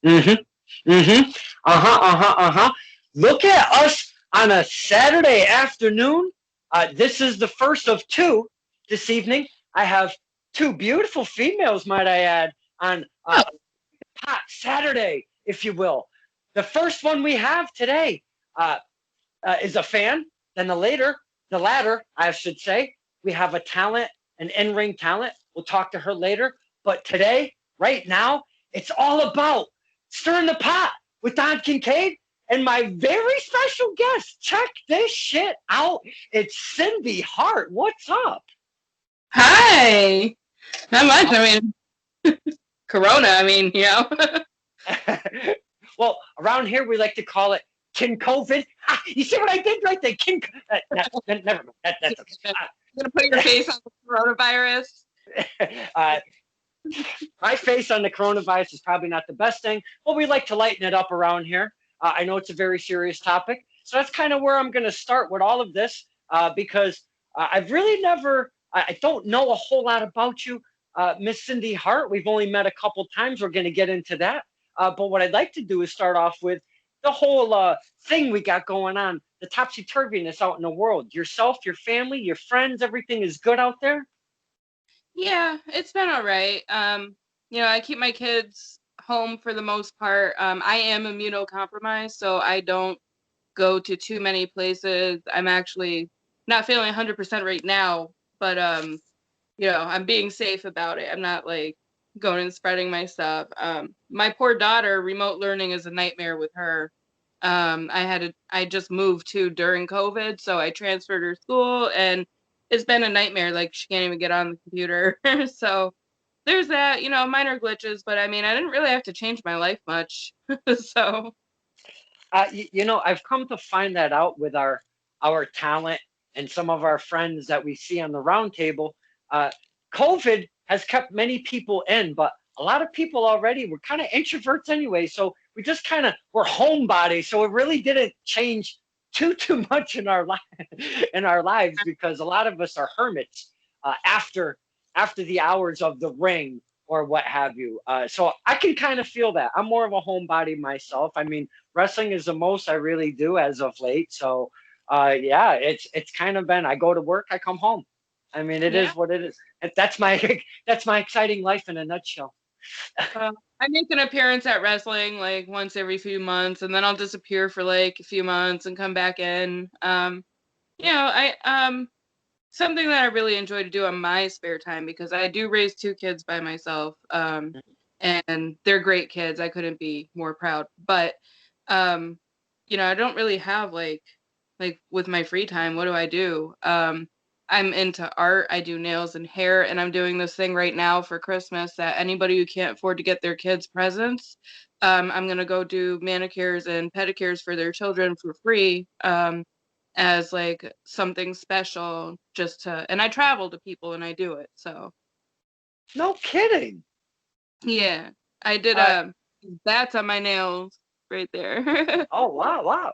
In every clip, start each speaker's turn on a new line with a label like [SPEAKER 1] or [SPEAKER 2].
[SPEAKER 1] Mm-hmm. Mm-hmm. Uh-huh. Uh-huh. Uh-huh. Look at us on a Saturday afternoon. This is the first of two this evening. I have two beautiful females, might I add, on hot Saturday, if you will. The first one we have today uh, is a fan. Then the latter, I should say, we have a talent, an in-ring talent. We'll talk to her later. But today, right now, it's all about stirring the pot with Don Kincaid and my very special guest. Check this shit out. It's Cyndi Hart. What's up?
[SPEAKER 2] Hi. Not much. I mean, Corona. I mean,
[SPEAKER 1] Well, around here we like to call it kin COVID. You see what I did right there? Never mind. That's okay.
[SPEAKER 2] You're gonna put your face on the coronavirus.
[SPEAKER 1] My face on the coronavirus is probably not the best thing, but we like to lighten it up around here. I know it's a very serious topic, so that's kind of where I'm going to start with all of this because I've really never, I don't know a whole lot about you, Miss Cyndi Hart. We've only met a couple times. We're going to get into that. But what I'd like to do is start off with the whole thing we got going on, the topsy-turviness out in the world. Yourself, your family, your friends, everything is good out there?
[SPEAKER 2] Yeah, it's been all right. I keep my kids home for the most part. I am immunocompromised, so I don't go to too many places. I'm actually not feeling 100% right now, but I'm being safe about it. I'm not like going and spreading my stuff. My poor daughter, remote learning is a nightmare with her. I just moved to during COVID, so I transferred her school and it's been a nightmare. Like she can't even get on the computer. So there's that, minor glitches, but I mean, I didn't really have to change my life much. So
[SPEAKER 1] I've come to find that out with our talent and some of our friends that we see on the round table. COVID has kept many people in, but a lot of people already were kind of introverts anyway. So we just kind of were homebodies. So it really didn't change too much in our in our lives because a lot of us are hermits after the hours of the ring or what have you. So I can kind of feel that. I'm more of a homebody myself. I mean, wrestling is the most I really do as of late. So yeah, it's kind of been I go to work, I come home. I mean, it
[SPEAKER 2] yeah.
[SPEAKER 1] is what it is. That's my that's my exciting life in a nutshell.
[SPEAKER 2] I make an appearance at wrestling like once every few months, and then I'll disappear for like a few months and come back in. I something that I really enjoy to do on my spare time because I do raise two kids by myself, and they're great kids. I couldn't be more proud. But I don't really have like with my free time. What do I do? I'm into art. I do nails and hair, and I'm doing this thing right now for Christmas that anybody who can't afford to get their kids presents, I'm gonna go do manicures and pedicures for their children for free, as like something special, and I travel to people and I do it. So
[SPEAKER 1] No kidding.
[SPEAKER 2] yeah, I did
[SPEAKER 1] Uh,
[SPEAKER 2] that's on my nails right there.
[SPEAKER 1] oh wow, wow.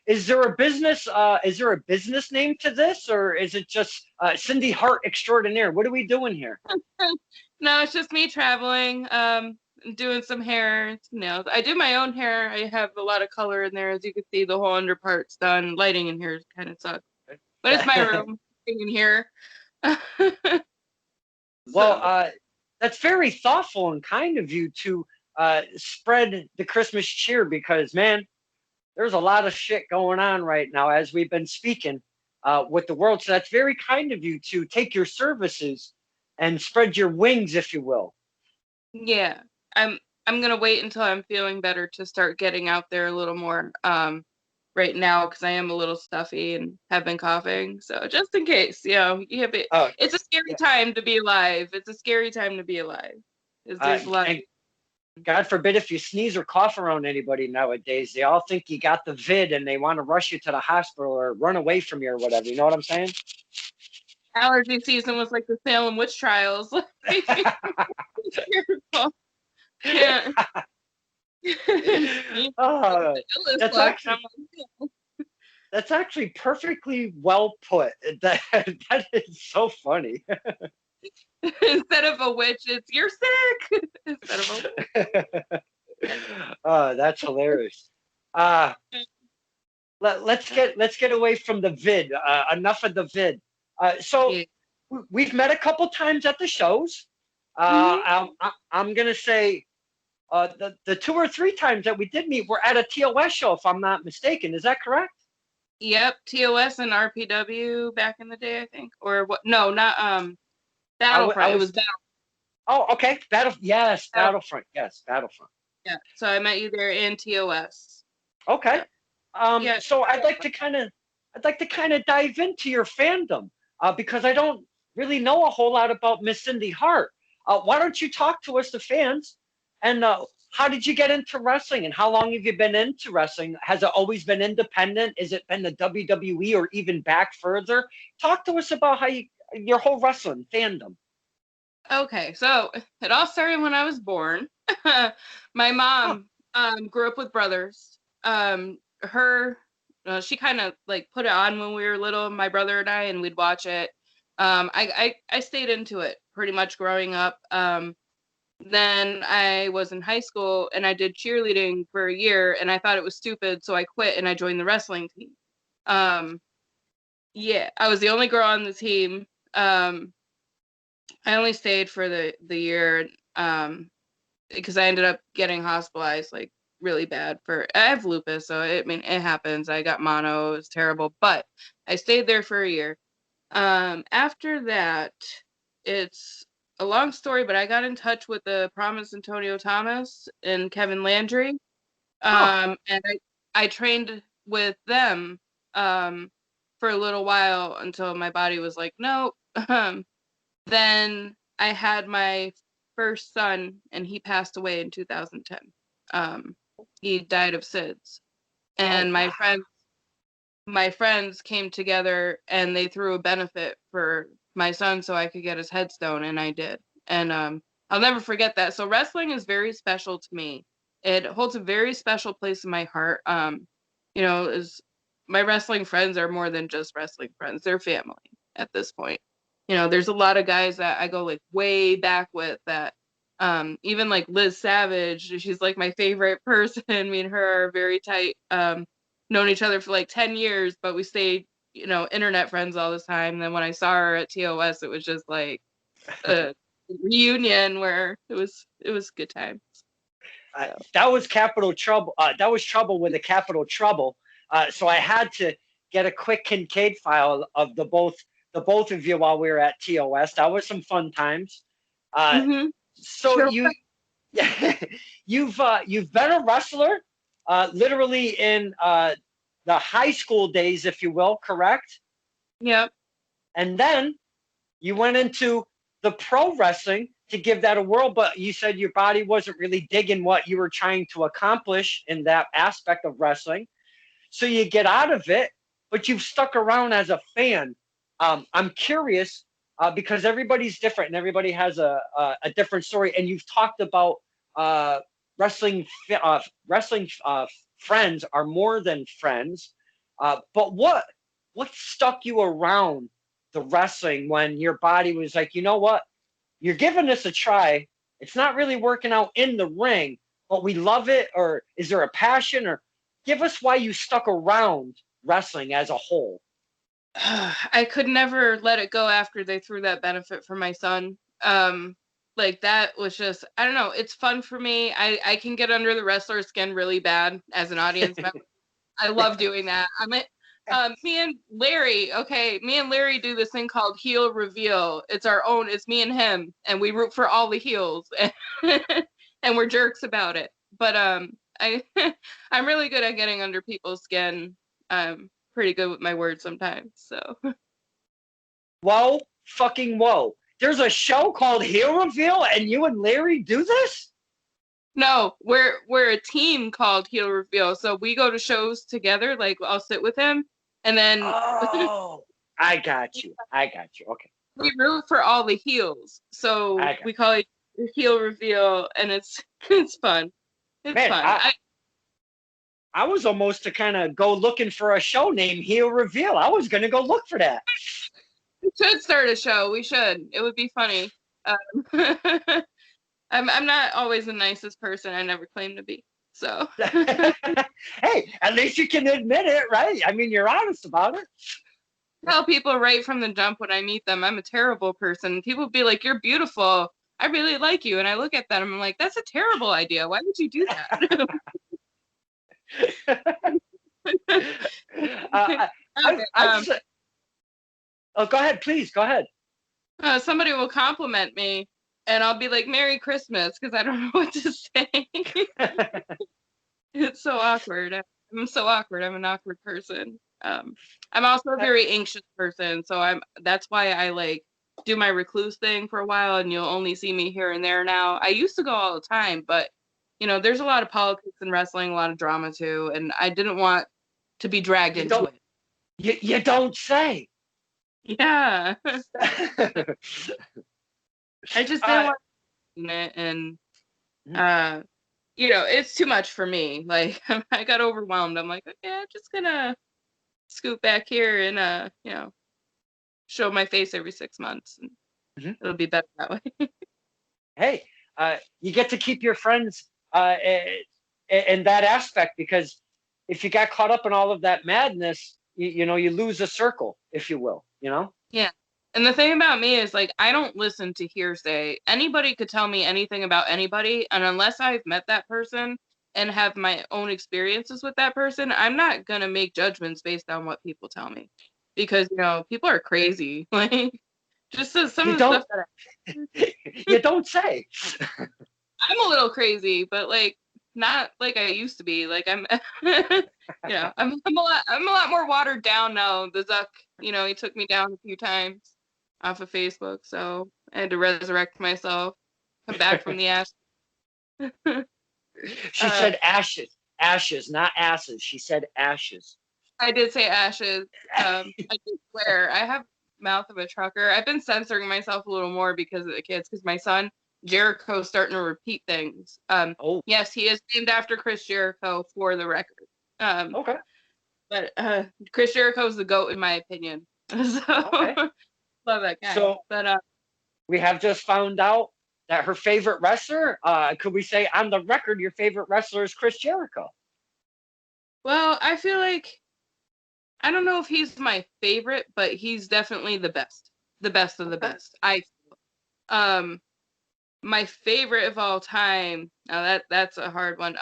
[SPEAKER 1] Is there a business? Is there a business name to this, or is it just Cyndi Hart extraordinaire? What are we doing here?
[SPEAKER 2] No, it's just me traveling, doing some hair, some nails. I do my own hair. I have a lot of color in there, as you can see. The whole underpart's done. Lighting in here kind of sucks, but it's my room in here.
[SPEAKER 1] Well,
[SPEAKER 2] So
[SPEAKER 1] that's very thoughtful and kind of you to spread the Christmas cheer because, man, there's a lot of shit going on right now as we've been speaking with the world. So that's very kind of you to take your services and spread your wings, if you will.
[SPEAKER 2] yeah, I'm I'm gonna wait until I'm feeling better to start getting out there a little more. Right now because I am a little stuffy and have been coughing. So just in case, you have it.
[SPEAKER 1] Oh,
[SPEAKER 2] It's a scary
[SPEAKER 1] yeah.
[SPEAKER 2] time to be alive. It's a scary time to be alive. 'Cause there's a lot.
[SPEAKER 1] And God forbid if you sneeze or cough around anybody nowadays, they all think you got the vid and they want to rush you to the hospital or run away from you or whatever. You know what I'm saying?
[SPEAKER 2] Allergy season was like the Salem witch trials. Be careful. Yeah.
[SPEAKER 1] Oh, that's
[SPEAKER 2] Book.
[SPEAKER 1] actually that's actually perfectly well put. That is so funny.
[SPEAKER 2] Instead of a witch, it's you're sick. Instead of a
[SPEAKER 1] Oh, that's hilarious. Uh, let's get away from the vid. Enough of the vid. So
[SPEAKER 2] Yeah.
[SPEAKER 1] we've met a couple times at the shows.
[SPEAKER 2] Hmm.
[SPEAKER 1] I'm gonna say the two or three times that we did meet were at a TOS show, if I'm not mistaken. Is that correct?
[SPEAKER 2] Yep, TOS and RPW back in the day, I think. Or what? No, not
[SPEAKER 1] I
[SPEAKER 2] Battlefront. It
[SPEAKER 1] was.
[SPEAKER 2] was Battle.
[SPEAKER 1] Oh, okay. Yes,
[SPEAKER 2] Battle.
[SPEAKER 1] Battlefront. Yes, Battlefront.
[SPEAKER 2] Yeah. So I met you there in TOS.
[SPEAKER 1] Okay.
[SPEAKER 2] Yeah. Yeah.
[SPEAKER 1] So I'd like to kind of dive into your fandom because I don't really know a whole lot about Miss Cyndi Hart. Why don't you talk to us, the fans, and how did you get into wrestling, and how long have you been into wrestling? Has it always been independent? Has it been the WWE or even back further? Talk to us about how your whole wrestling fandom.
[SPEAKER 2] Okay, so it all started when I was born. My
[SPEAKER 1] Huh.
[SPEAKER 2] mom grew up with brothers. Her she kind of like put it on when we were little, my brother and I, and we'd watch it. I stayed into it pretty much growing up. Then I was in high school and I did cheerleading for a year, and I thought it was stupid, so I quit and I joined the wrestling team. Um, yeah, I was the only girl on the team. Um, I only stayed for the year because I ended up getting hospitalized like really bad for I have lupus, so I mean it happens. I got mono, it was terrible, but I stayed there for a year. After that, it's a long story, but I got in touch with the Promise Antonio Thomas and Kevin Landry.
[SPEAKER 1] Huh.
[SPEAKER 2] And I trained with them for a little while until my body was like, no. Then I had my first son, and he passed away in 2010. He died of SIDS,
[SPEAKER 1] Oh
[SPEAKER 2] and
[SPEAKER 1] wow.
[SPEAKER 2] my friends came together and they threw a benefit for my son so I could get his headstone, and I did. And I'll never forget that. So wrestling is very special to me. It holds a very special place in my heart. Is my wrestling friends are more than just wrestling friends. They're family at this point. There's a lot of guys that I go like way back with that even like Liz Savage, she's like my favorite person. Me and her are very tight. Known each other for like 10 years, but we stayed, internet friends all this time. And then when I saw her at TOS, it was just like a reunion where it was good time. So
[SPEAKER 1] That was capital trouble. That was trouble with a capital trouble. So I had to get a quick Kincaid file of the both of you while we were at TOS. That was some fun times. Uh,
[SPEAKER 2] hmm
[SPEAKER 1] so
[SPEAKER 2] sure.
[SPEAKER 1] you've been a wrestler, literally in the high school days, if you will, correct?
[SPEAKER 2] Yep.
[SPEAKER 1] And then you went into the pro wrestling to give that a whirl, but you said your body wasn't really digging what you were trying to accomplish in that aspect of wrestling. So you get out of it, but you've stuck around as a fan. I'm curious because everybody's different and everybody has a different story. And you've talked about uh, wrestling. Wrestling friends are more than friends. But what stuck you around the wrestling when your body was like, you know what, you're giving this a try. It's not really working out in the ring, but we love it. Or is there a passion? Or give us why you stuck around wrestling as a whole.
[SPEAKER 2] I could never let it go after they threw that benefit for my son. Like that was just, I don't know, it's fun for me. I can get under the wrestler's skin really bad as an audience member. I love doing that. Me and Larry do this thing called heel reveal. It's our own, it's me and him, and we root for all the heels, and we're jerks about it. But I I'm really good at getting under people's skin. Pretty good with my words sometimes. So
[SPEAKER 1] Whoa, fucking whoa. There's a show called Heel Reveal, and you and Larry do this?
[SPEAKER 2] no, we're a team called heel reveal. So we go to shows together. Like I'll sit with him, and then
[SPEAKER 1] Oh, I got you. I got you. Okay.
[SPEAKER 2] we root for all the heels.
[SPEAKER 1] I
[SPEAKER 2] So
[SPEAKER 1] got
[SPEAKER 2] we call it heel reveal, and it's it's fun. It's
[SPEAKER 1] Man,
[SPEAKER 2] fun.
[SPEAKER 1] I was almost to kind of go looking for a show named Heel Reveal. I was going to go look for that.
[SPEAKER 2] We should start a show. We should. It would be funny. Um, I'm not always the nicest person. I never claim to be. So
[SPEAKER 1] Hey, at least you can admit it, right? I mean, you're honest about it.
[SPEAKER 2] tell people right from the jump when I meet them, I'm a terrible person. People be like, "You're beautiful. I really like you," and I look at them, I'm like, "That's a terrible idea. Why would you do that?"
[SPEAKER 1] I,
[SPEAKER 2] Okay.
[SPEAKER 1] I've, oh, go ahead, please. Go ahead.
[SPEAKER 2] Somebody will compliment me, and I'll be like, "Merry Christmas," because I don't know what to say. It's so awkward. I'm so awkward. I'm an awkward person. I'm also a very anxious person, so that's why I like do my recluse thing for a while, and you'll only see me here and there now. I used to go all the time, but there's a lot of politics in wrestling, a lot of drama too, and I didn't want to be dragged
[SPEAKER 1] You
[SPEAKER 2] into
[SPEAKER 1] don't.
[SPEAKER 2] it.
[SPEAKER 1] You don't say.
[SPEAKER 2] Yeah. I just didn't want to do it, and it's too much for me. Like I got overwhelmed. I'm like, okay, I'm just gonna scoot back here and show my face every 6 months, and it'll be better that way.
[SPEAKER 1] Hey, you get to keep your friends in that aspect, because if you got caught up in all of that madness, you lose a circle, if you will.
[SPEAKER 2] Yeah. And the thing about me is, like, I don't listen to hearsay. Anybody could tell me anything about anybody, and unless I've met that person and have my own experiences with that person, I'm not gonna make judgments based on what people tell me, because people are crazy. Like, just some
[SPEAKER 1] You
[SPEAKER 2] of the
[SPEAKER 1] don't.
[SPEAKER 2] stuff that
[SPEAKER 1] You don't say.
[SPEAKER 2] I'm a little crazy, but like not like I used to be. Like I'm, I'm a lot more watered down now. The Zuck, he took me down a few times off of Facebook, so I had to resurrect myself, come back from the ashes.
[SPEAKER 1] She said ashes, ashes, not asses. She said ashes.
[SPEAKER 2] I did say ashes. I did swear. I have mouth of a trucker. I've been censoring myself a little more because of the kids, because my son Jericho's starting to repeat things.
[SPEAKER 1] Oh,
[SPEAKER 2] Yes, he is named after Chris Jericho, for the record.
[SPEAKER 1] okay,
[SPEAKER 2] But Chris Jericho's the GOAT in my opinion. So
[SPEAKER 1] okay.
[SPEAKER 2] love that guy.
[SPEAKER 1] So
[SPEAKER 2] But
[SPEAKER 1] we have just found out that her favorite wrestler, could we say on the record, your favorite wrestler is Chris Jericho?
[SPEAKER 2] well, I feel like I don't know if he's my favorite, but he's definitely the best of the
[SPEAKER 1] Okay.
[SPEAKER 2] best. I um My favorite of all time. Now that's a hard one.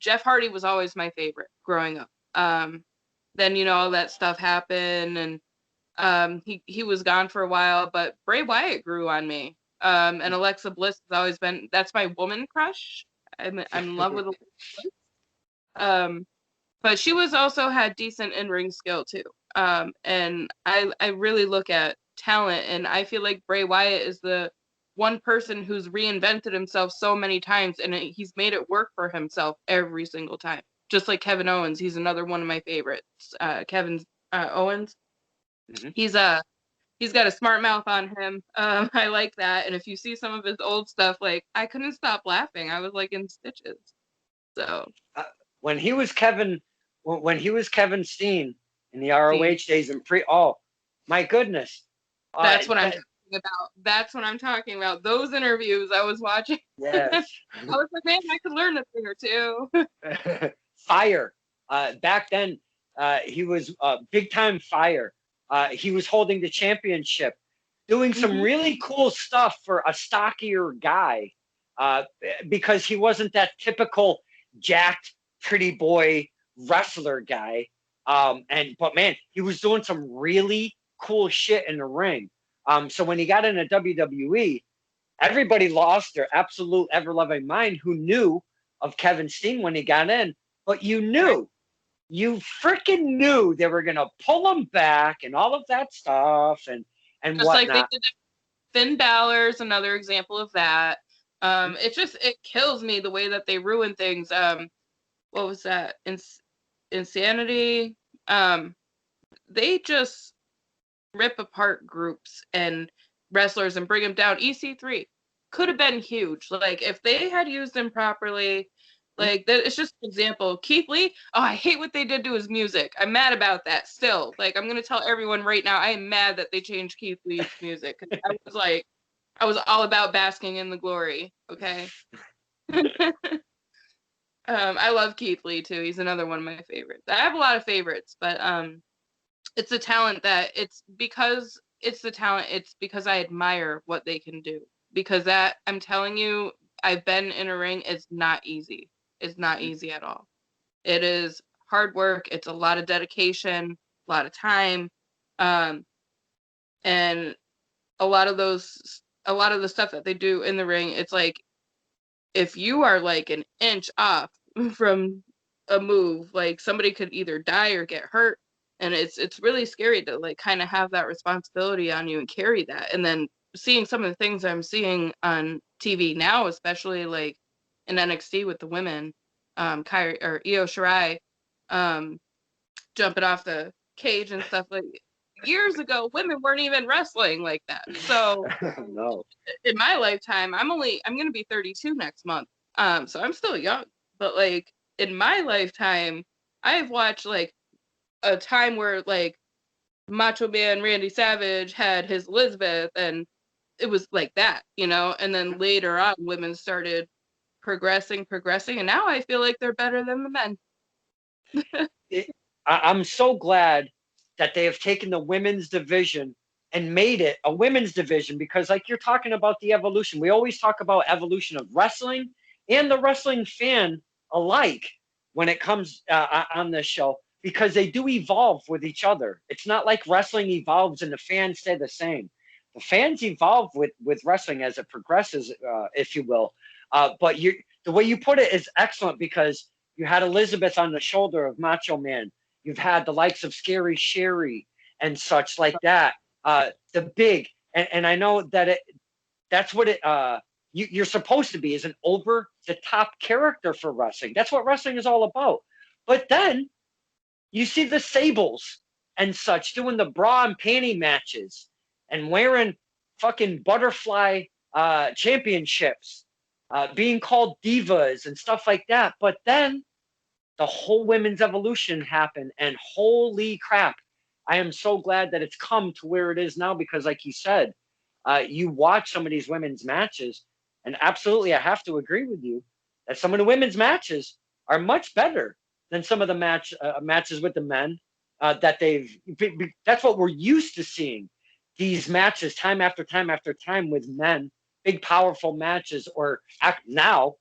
[SPEAKER 2] Jeff Hardy was always my favorite growing up. Then all that stuff happened, and he was gone for a while. But Bray Wyatt grew on me. And Alexa Bliss has always been, that's my woman crush. I'm in love with Alexa Bliss. But she was also had decent in-ring skill too. And I really look at talent, and I feel like Bray Wyatt is the one person who's reinvented himself so many times, and he's made it work for himself every single time. Just like Kevin Owens, he's another one of my favorites. Kevin Owens,
[SPEAKER 1] Mhm.
[SPEAKER 2] he's got a smart mouth on him. I like that. And if you see some of his old stuff, like I couldn't stop laughing. I was like in stitches. So
[SPEAKER 1] Uh, when he was Kevin, when he was Kevin Steen in the ROH days and oh my goodness,
[SPEAKER 2] that's what I'm
[SPEAKER 1] that,
[SPEAKER 2] talking about. That's what I'm talking about. Those interviews I was watching.
[SPEAKER 1] yes.
[SPEAKER 2] I was like, man, I could learn a thing or two.
[SPEAKER 1] Fire. Back then, he was big time fire. He was holding the championship, doing some really cool stuff for a stockier guy, because he wasn't that typical jacked, pretty boy wrestler guy. But man, he was doing some really cool shit in the ring. So when he got into WWE, everybody lost their absolute ever loving mind who knew of Kevin Steen when he got in, but you freaking knew they were gonna pull him back and all of that stuff and
[SPEAKER 2] Just like they
[SPEAKER 1] whatnot.
[SPEAKER 2] did. Finn Balor's another example of that. It kills me the way that they ruin things. What was that? Insanity. They just rip apart groups and wrestlers and bring them down. EC3 could have been huge. Like if they had used him properly, like that. It's just an example. Keith Lee. Oh, I hate what they did to his music. I'm mad about that still. Like I'm gonna tell everyone right now, I am mad that they changed Keith Lee's music. I was like, I was all about basking in the glory. Okay. I love Keith Lee too. He's another one of my favorites. I have a lot of favorites, but it's a talent that it's the talent. It's because I admire what they can do. Because that I'm telling you, I've been in a ring. It's not easy. It's not easy at all. It is hard work. It's a lot of dedication, a lot of time, um, and a lot of the stuff that they do in the ring. It's like if you are like an inch off from a move, like somebody could either die or get hurt, and it's really scary to like kind of have that responsibility on you and carry that. And then seeing some of the things I'm seeing on TV now, especially like in NXT with the women, Kyrie or Io Shirai, um, jumping off the cage and stuff like years ago, women weren't even wrestling like that. So
[SPEAKER 1] No.
[SPEAKER 2] in my lifetime, I'm gonna be 32 next month. So I'm still young, but like in my lifetime, I've watched like a time where like Macho Man Randy Savage had his Elizabeth, and it was like that, you know. And then later on, women started progressing, and now I feel like they're better than the men.
[SPEAKER 1] I'm so glad that they have taken the women's division and made it a women's division, because like you're talking about the evolution. We always talk about evolution of wrestling and the wrestling fan alike when it comes on this show, because they do evolve with each other. It's not like wrestling evolves and the fans stay the same. The fans evolve with wrestling as it progresses, if you will. But the way you put it is excellent, because you had Elizabeth on the shoulder of Macho Man. You've had the likes of Scary Sherry and such like that. The big, and I know that that's what you're supposed to be, is an over the top character for wrestling. That's what wrestling is all about. But then you see the Sables and such doing the bra and panty matches and wearing fucking butterfly championships, being called divas and stuff like that. But then the whole women's evolution happened, and holy crap, I am so glad that it's come to where it is now, because like you said, you watch some of these women's matches, and absolutely I have to agree with you that some of the women's matches are much better than some of the matches with the men, that that's what we're used to seeing, these matches time after time after time with men, big powerful matches, or now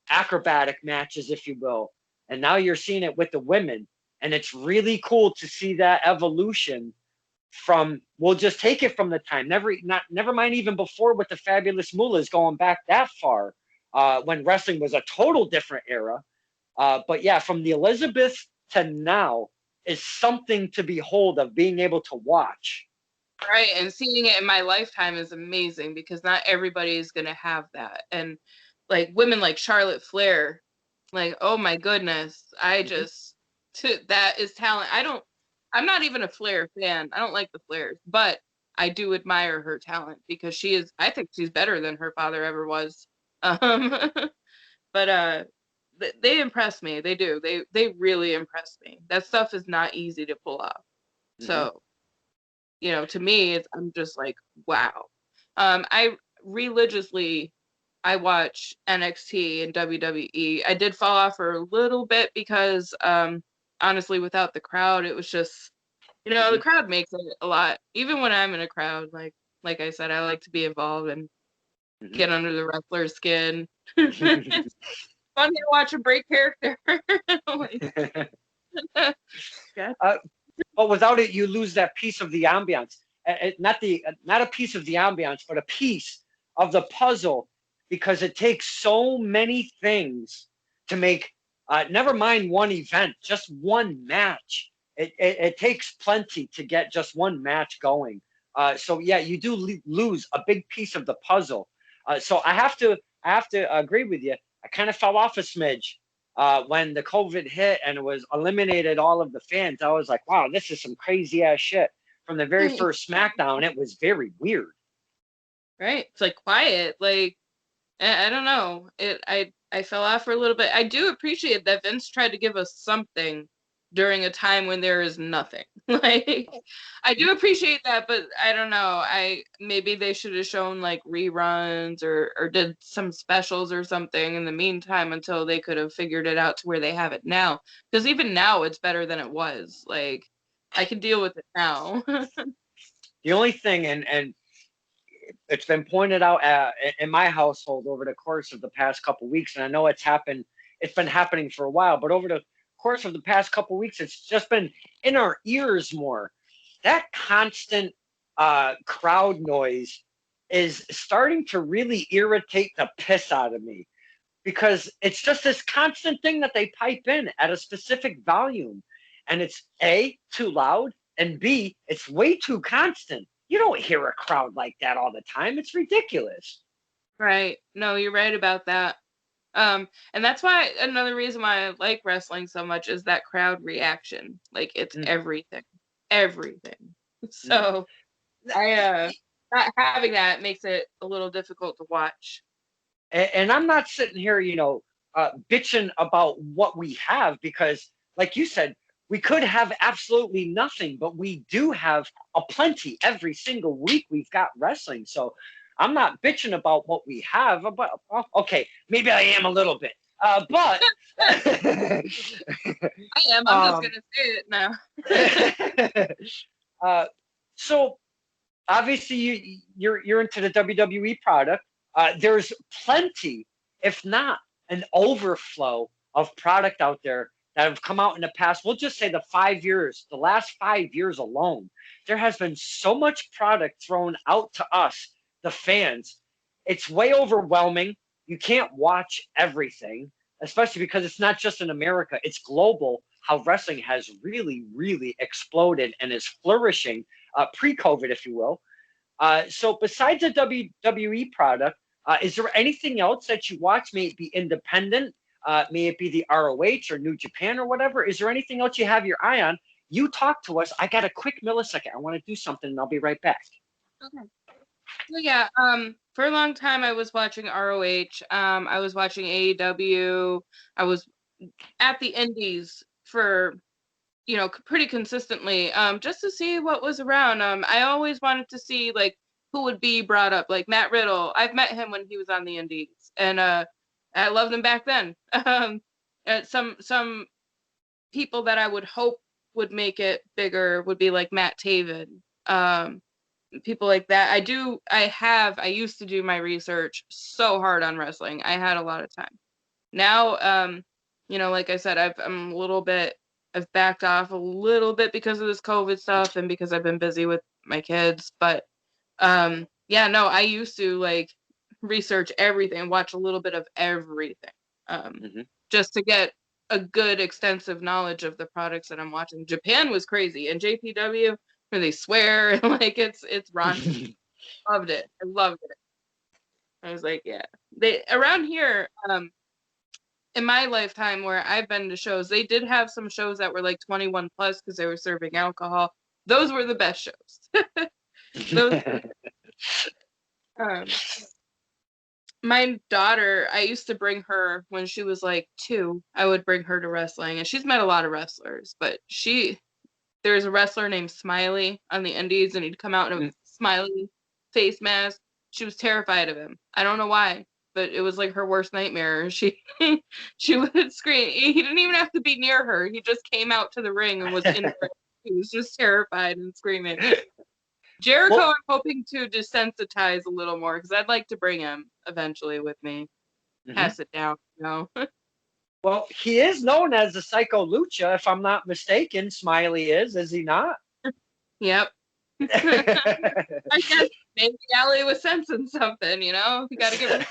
[SPEAKER 1] acrobatic matches, if you will. And now you're seeing it with the women. And it's really cool to see that evolution from, we'll just take it from the time, never mind even before with the Fabulous Moolahs, going back that far, when wrestling was a total different era. But yeah, from the Elizabeth to now is something to behold, of being able to watch.
[SPEAKER 2] Right, and seeing it in my lifetime is amazing because not everybody is going to have that. And like women like Charlotte Flair, like oh my goodness, that is talent. I'm not even a Flair fan. I don't like the Flairs, but I do admire her talent because I think she's better than her father ever was. Um, but they impress me. They do. They really impress me. That stuff is not easy to pull off. So you know, to me, I'm just like, wow. I religiously I watch NXT and WWE. I did fall off for a little bit because, honestly, without the crowd, it was just, you know, the crowd makes it a lot. Even when I'm in a crowd, like I said, I like to be involved and get under the wrestler's skin. It's funny to watch a break character. Like, yeah.
[SPEAKER 1] But without it, you lose that piece of the ambiance. Not a piece of the ambiance, but a piece of the puzzle, because it takes so many things to make. Never mind one event, just one match. It takes plenty to get just one match going. So yeah, you do lose a big piece of the puzzle. So I have to agree with you. I kind of fell off a smidge when the COVID hit and it was eliminated all of the fans. I was like, wow, this is some crazy ass shit. From the very first SmackDown, it was very weird.
[SPEAKER 2] Right. It's like quiet. Like I don't know. I fell off for a little bit. I do appreciate that Vince tried to give us something during a time when there is nothing. Like, I do appreciate that, but I don't know. Maybe they should have shown like reruns or did some specials or something in the meantime until they could have figured it out to where they have it now. Because even now, it's better than it was. Like, I can deal with it now.
[SPEAKER 1] The only thing, and it's been pointed out in my household over the course of the past couple of weeks, and I know it's been happening for a while, but over the course of the past couple of weeks, it's just been in our ears more. That constant crowd noise is starting to really irritate the piss out of me, because it's just this constant thing that they pipe in at a specific volume, and it's A, too loud, and B, it's way too constant. You don't hear a crowd like that all the time. It's ridiculous.
[SPEAKER 2] Right. No, you're right about that. And that's why another reason why I like wrestling so much is that crowd reaction. Like, it's everything. So not having that makes it a little difficult to watch.
[SPEAKER 1] And I'm not sitting here, bitching about what we have, because, like you said, we could have absolutely nothing, but we do have a plenty every single week. We've got wrestling. So I'm not bitching about what we have. But okay, maybe I am a little bit. But
[SPEAKER 2] I am. I'm just gonna say it now.
[SPEAKER 1] So obviously you're into the WWE product. There's plenty, if not an overflow of product out there that have come out in the past. We'll just say the last 5 years alone, there has been so much product thrown out to us, the fans. It's way overwhelming. You can't watch everything, especially because it's not just in America, it's global, how wrestling has really, really exploded and is flourishing pre-COVID, if you will. So besides the WWE product, is there anything else that you watch? May it be independent, may it be the ROH or New Japan or whatever? Is there anything else you have your eye on? You talk to us. I got a quick millisecond. I want to do something, and I'll be right back.
[SPEAKER 2] Okay. So yeah, for a long time I was watching ROH. I was watching AEW. I was at the Indies for, pretty consistently, just to see what was around. I always wanted to see like who would be brought up, like Matt Riddle. I've met him when he was on the Indies, and I loved him back then. Some people that I would hope would make it bigger would be like Matt Taven. People like that. I used to do my research so hard on wrestling. I had a lot of time. Now, like I said, I've backed off a little bit because of this COVID stuff and because I've been busy with my kids. But I used to like research everything, watch a little bit of everything, just to get a good extensive knowledge of the products that I'm watching. Japan was crazy, and JPW, where they swear and like it's raunchy. Loved it. I loved it. I was like, yeah. They around here, in my lifetime where I've been to shows, they did have some shows that were like 21 plus because they were serving alcohol. Those were the best shows. Those, my daughter, I used to bring her when she was like 2. I would bring her to wrestling, and she's met a lot of wrestlers, but there's a wrestler named Smiley on the Indies, and he'd come out in a smiley face mask. She was terrified of him. I don't know why, but it was like her worst nightmare. She would scream. He didn't even have to be near her. He just came out to the ring and was in the ring. He was just terrified and screaming. Jericho, I'm hoping to desensitize a little more because I'd like to bring him eventually with me. Pass it down,
[SPEAKER 1] Well, he is known as the Psycho Lucha, if I'm not mistaken. Smiley is he not?
[SPEAKER 2] Yep. I guess maybe Allie was sensing something, You got to give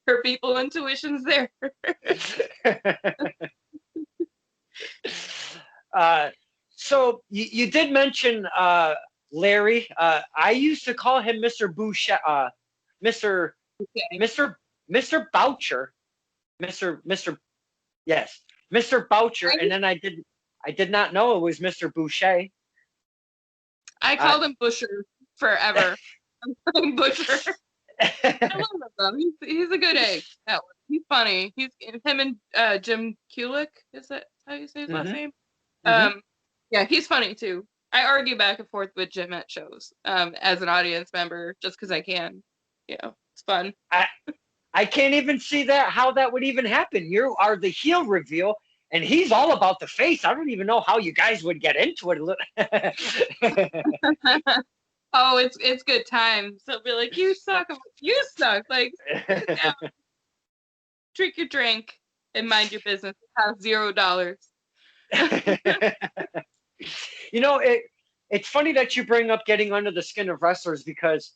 [SPEAKER 2] her people intuitions there.
[SPEAKER 1] So you did mention Larry. I used to call him Mr. Boucher, Mr. Boucher, Mr. Boucher, and then I did not know it was Mr. Boucher.
[SPEAKER 2] I called him Busher forever. I'm Busher. I love him. He's a good egg. That one. He's funny. He's him and Jim Kulik. Is it How you say his last name?
[SPEAKER 1] Mm-hmm.
[SPEAKER 2] Yeah, he's funny too. I argue back and forth with Jim at shows, as an audience member, just because I can. You know, it's fun.
[SPEAKER 1] I can't even see how that would even happen. You are the heel reveal, and he's all about the face. I don't even know how you guys would get into it.
[SPEAKER 2] Oh, it's good time. So be like, you suck. You suck. Like, yeah, drink your drink and mind your business. It has $0.
[SPEAKER 1] It's funny that you bring up getting under the skin of wrestlers, because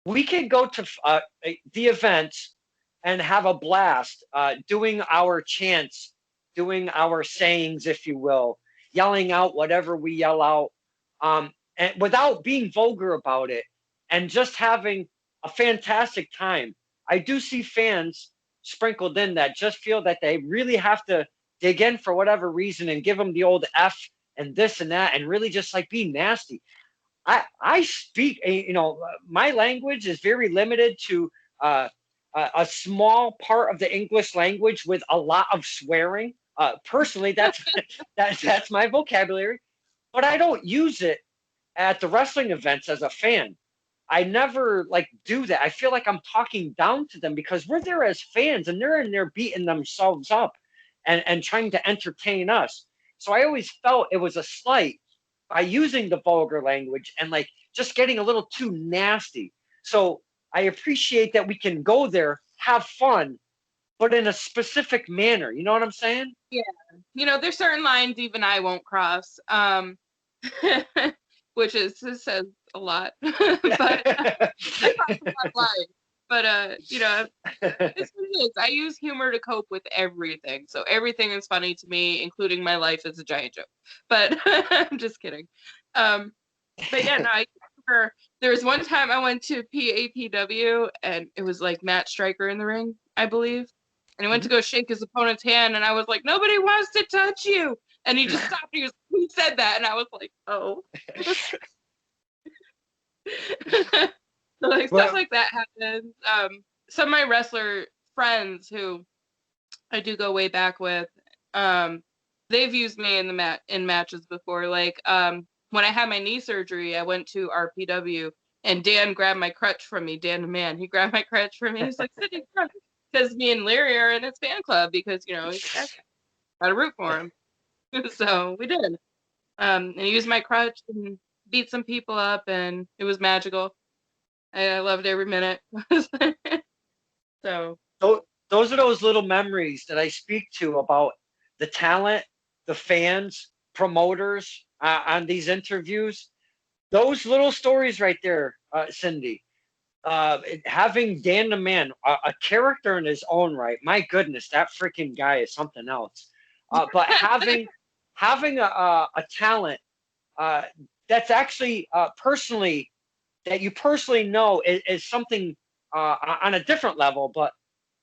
[SPEAKER 1] we can go to the events and have a blast doing our chants, doing our sayings, if you will, yelling out whatever we yell out, and without being vulgar about it, and just having a fantastic time. I do see fans sprinkled in that just feel that they really have to dig in for whatever reason and give them the old F and this and that, and really just like be nasty. I speak, my language is very limited to a small part of the English language with a lot of swearing. Personally, that's my vocabulary, but I don't use it at the wrestling events as a fan. I never like do that. I feel like I'm talking down to them because we're there as fans and they're in there beating themselves up and trying to entertain us. So I always felt it was a slight by using the vulgar language and like just getting a little too nasty. So I appreciate that we can go there, have fun, but in a specific manner. You know what I'm saying?
[SPEAKER 2] Yeah. There's certain lines even I won't cross. Which says a lot. But it's what it is. I use humor to cope with everything. So everything is funny to me, including my life as a giant joke. But I'm just kidding. But yeah, no, I remember there was one time I went to PAPW and it was like Matt Stryker in the ring, I believe. And he went to go shake his opponent's hand and I was like, nobody wants to touch you. And he just stopped. He was, who said that? And I was like, oh. So like stuff like that happens. Some of my wrestler friends who I do go way back with, they've used me in matches before. Like when I had my knee surgery, I went to RPW and Dan grabbed my crutch from me. Dan the man, he grabbed my crutch from me. He's like, Cyndi, because me and Larry are in his fan club because he's got to root for him. So we did. And he used my crutch and beat some people up, and it was magical. I loved every minute. So
[SPEAKER 1] those are those little memories that I speak to about the talent, the fans, promoters on these interviews. Those little stories right there, Cyndi. Having Dan the Man, a character in his own right. My goodness, that freaking guy is something else. But having a talent that's actually personally that you personally know is something on a different level. But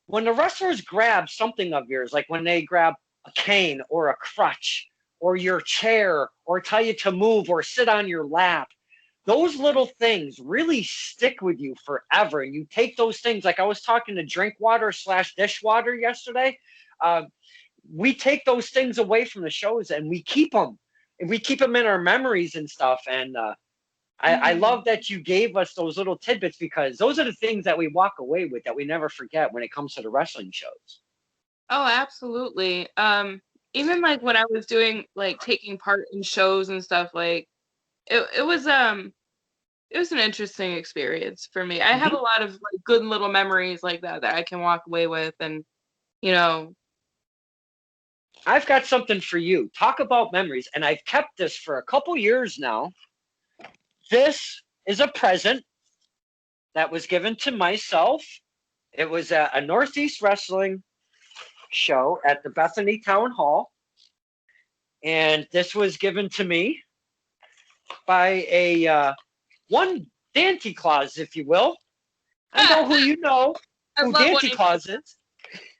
[SPEAKER 1] when the wrestlers grab something of yours, like when they grab a cane or a crutch or your chair or tell you to move or sit on your lap, those little things really stick with you forever. And you take those things, like I was talking to Drinkwater/Dishwater yesterday. We take those things away from the shows and we keep them. And we keep them in our memories and stuff. And I love that you gave us those little tidbits because those are the things that we walk away with that we never forget when it comes to the wrestling shows.
[SPEAKER 2] Oh, absolutely. Even like when I was doing like taking part in shows and stuff, like it was an interesting experience for me. I have a lot of like good little memories like that I can walk away with, and
[SPEAKER 1] I've got something for you. Talk about memories, and I've kept this for a couple years now. This is a present that was given to myself. It was a Northeast Wrestling show at the Bethany Town Hall, and this was given to me by a one Dante Claus, if you will. I know who you know, who Dante Claus is.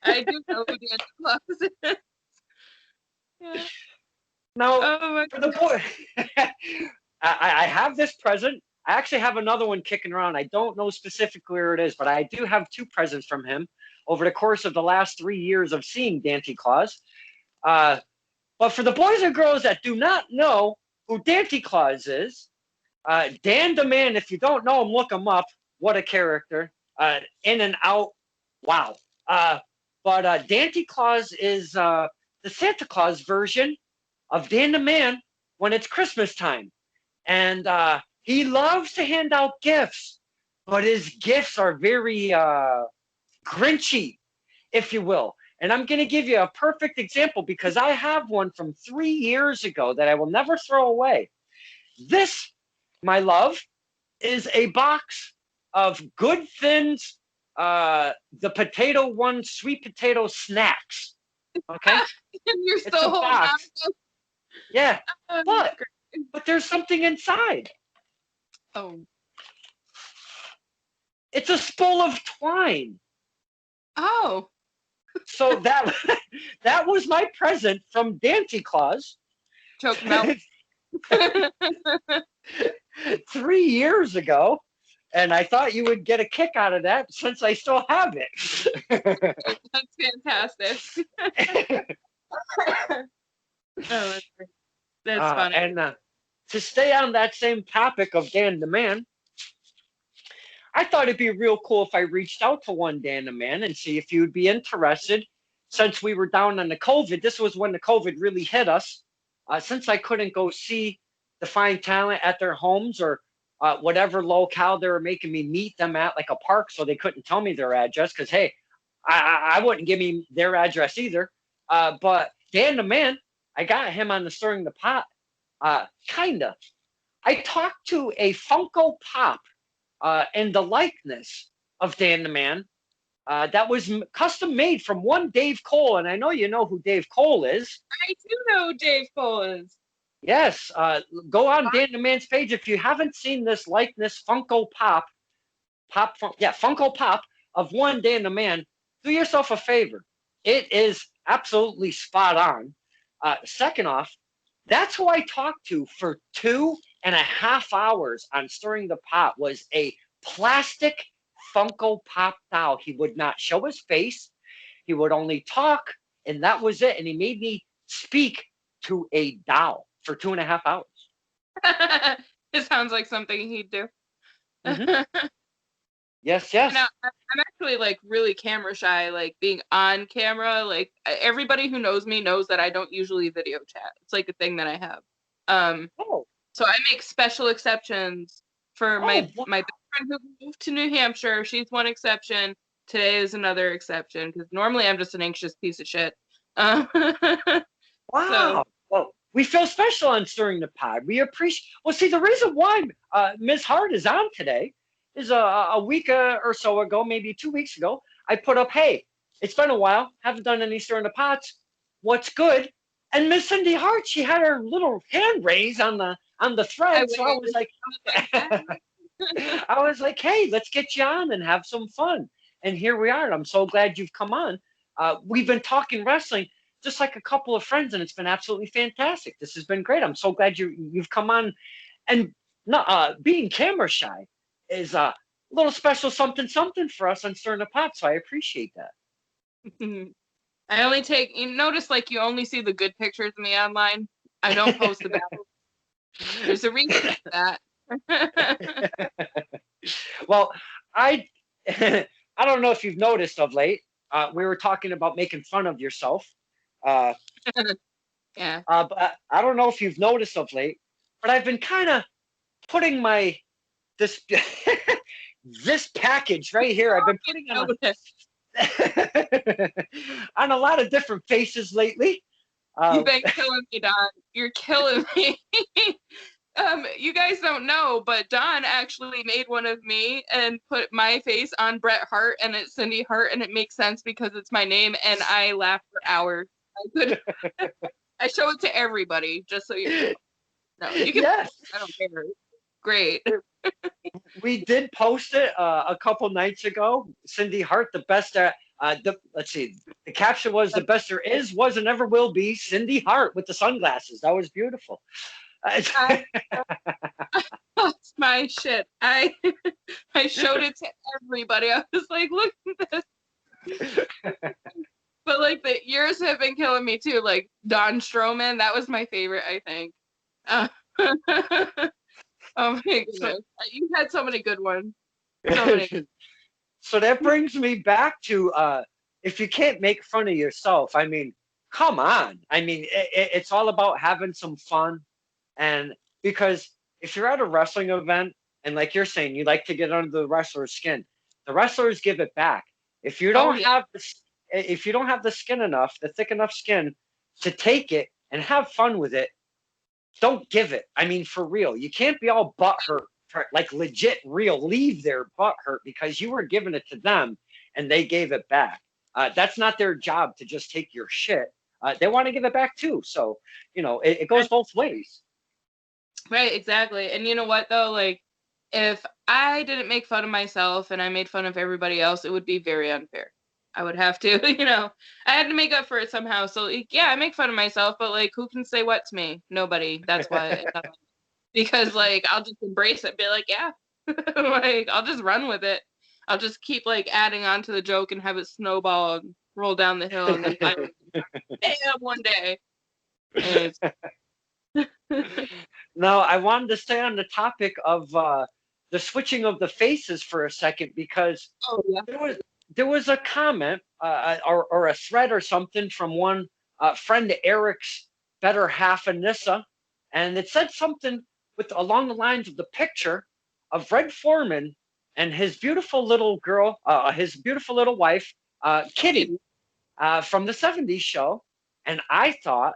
[SPEAKER 2] I do know who Dante Claus is. Yeah.
[SPEAKER 1] Now, for the boy, I have this present. I actually have another one kicking around. I don't know specifically where it is, but I do have two presents from him over the course of the last 3 years of seeing Dante Claus. But for the boys and girls that do not know who Dante Claus is, Dan DeMann, if you don't know him, look him up. What a character. In and out. Wow. But Dante Claus is the Santa Claus version of Dan DeMann when it's Christmas time. And he loves to hand out gifts, but his gifts are very grinchy, if you will. And I'm going to give you a perfect example because I have one from 3 years ago that I will never throw away. This, my love, is a box of Good Thins, the potato one, sweet potato snacks. Okay?
[SPEAKER 2] You're
[SPEAKER 1] It's a box. Yeah, but there's something inside.
[SPEAKER 2] Oh.
[SPEAKER 1] It's a spool of twine.
[SPEAKER 2] Oh.
[SPEAKER 1] So that was my present from Dante Claus.
[SPEAKER 2] Choke him out.
[SPEAKER 1] 3 years ago, and I thought you would get a kick out of that since I still have it.
[SPEAKER 2] That's fantastic. Oh, that's funny.
[SPEAKER 1] And to stay on that same topic of Dan DeMann, I thought it'd be real cool if I reached out to one Dan DeMann and see if you'd be interested. Since we were down on the COVID, this was when the COVID really hit us. Since I couldn't go see the fine talent at their homes or whatever locale they were making me meet them at, like a park, so they couldn't tell me their address because, hey, I wouldn't give me their address either. But Dan DeMann, I got him on the Stirring the Pot. Kinda. I talked to a Funko Pop in the likeness of Dan DeMann that was custom made from one Dave Cole, and I know you know who Dave Cole is.
[SPEAKER 2] I do know who Dave Cole is.
[SPEAKER 1] Yes, go on Dan DeMann's page if you haven't seen this likeness Funko Pop, Funko Pop of one Dan DeMann. Do yourself a favor. It is absolutely spot on. Second off, that's who I talked to for 2.5 hours on Stirring the Pot. Was a plastic Funko Pop doll. He would not show his face. He would only talk, and that was it. And he made me speak to a doll for 2.5 hours.
[SPEAKER 2] It sounds like something he'd do.
[SPEAKER 1] Mm-hmm. Yes.
[SPEAKER 2] Now, I'm actually like really camera shy, like being on camera. Like everybody who knows me knows that I don't usually video chat. It's like a thing that I have. So I make special exceptions for my best friend who moved to New Hampshire. She's one exception. Today is another exception because normally I'm just an anxious piece of shit.
[SPEAKER 1] Wow. So, well, we feel special on Stirring the Pot. We appreciate. Well, see, the reason why Ms. Hart is on today is a week or so ago, maybe 2 weeks ago, I put up, hey, it's been a while, haven't done any Stirring the Pots. What's good? And Miss Cyndi Hart, she had her little hand raised on the thread, so I was like, I was like, hey, let's get you on and have some fun. And here we are. I'm so glad you've come on. We've been talking wrestling just like a couple of friends, and it's been absolutely fantastic. This has been great. I'm so glad you've come on. And not being camera shy is a little special something for us on Stirring the Pot, so I appreciate that.
[SPEAKER 2] I only take, you notice like you only see the good pictures of me online. I don't post the bad ones. There's a reason for that.
[SPEAKER 1] Well, I don't know if you've noticed of late, we were talking about making fun of yourself.
[SPEAKER 2] Yeah.
[SPEAKER 1] But I don't know if you've noticed of late, but I've been kind of putting this this package right here. I've been putting on a lot of different faces lately.
[SPEAKER 2] You've been killing me, Don. You're killing me. You guys don't know, but Don actually made one of me and put my face on Bret Hart, and it's Cyndi Hart, and it makes sense because it's my name, and I laugh for hours. I show it to everybody, just so you know. No, you can. Yes. I don't care. Great.
[SPEAKER 1] We did post it a couple nights ago. Cyndi Hart, the best. Let's see. The caption was "the best there is, was, and ever will be." Cyndi Hart with the sunglasses. That was beautiful.
[SPEAKER 2] That's my shit. I showed it to everybody. I was like, look at this. But like the years have been killing me too. Like Don Strowman, that was my favorite, I think. Uh, oh my
[SPEAKER 1] So,
[SPEAKER 2] goodness, you had so many good ones. So many.
[SPEAKER 1] so that brings me back to if you can't make fun of yourself, I mean, come on. I mean, it's all about having some fun. And because if you're at a wrestling event and like you're saying, you like to get under the wrestler's skin, the wrestlers give it back. If you
[SPEAKER 2] Oh
[SPEAKER 1] don't
[SPEAKER 2] yeah,
[SPEAKER 1] have the if you don't have the skin enough, the thick enough skin to take it and have fun with it, don't give it. I mean, for real, you can't be all butthurt, like legit real. Leave their butthurt because you were giving it to them and they gave it back. That's not their job to just take your shit. They want to give it back too. So, it goes both ways.
[SPEAKER 2] right, exactly. And you know what though? Like, if I didn't make fun of myself and I made fun of everybody else, it would be very unfair. I would have to, I had to make up for it somehow. So yeah, I make fun of myself, but like, who can say what to me? Nobody. That's why. Because like, I'll just embrace it, be like, yeah, like I'll just run with it. I'll just keep like adding on to the joke and have it snowball and roll down the hill, and then finally, bam, one day. And
[SPEAKER 1] Now, I wanted to stay on the topic of the switching of the faces for a second because
[SPEAKER 2] oh yeah.
[SPEAKER 1] there was a comment or a thread or something from one friend Eric's better half, Anissa, and it said something with along the lines of the picture of Red Foreman and his beautiful little girl, his beautiful little wife, Kitty, from the '70s show, and I thought,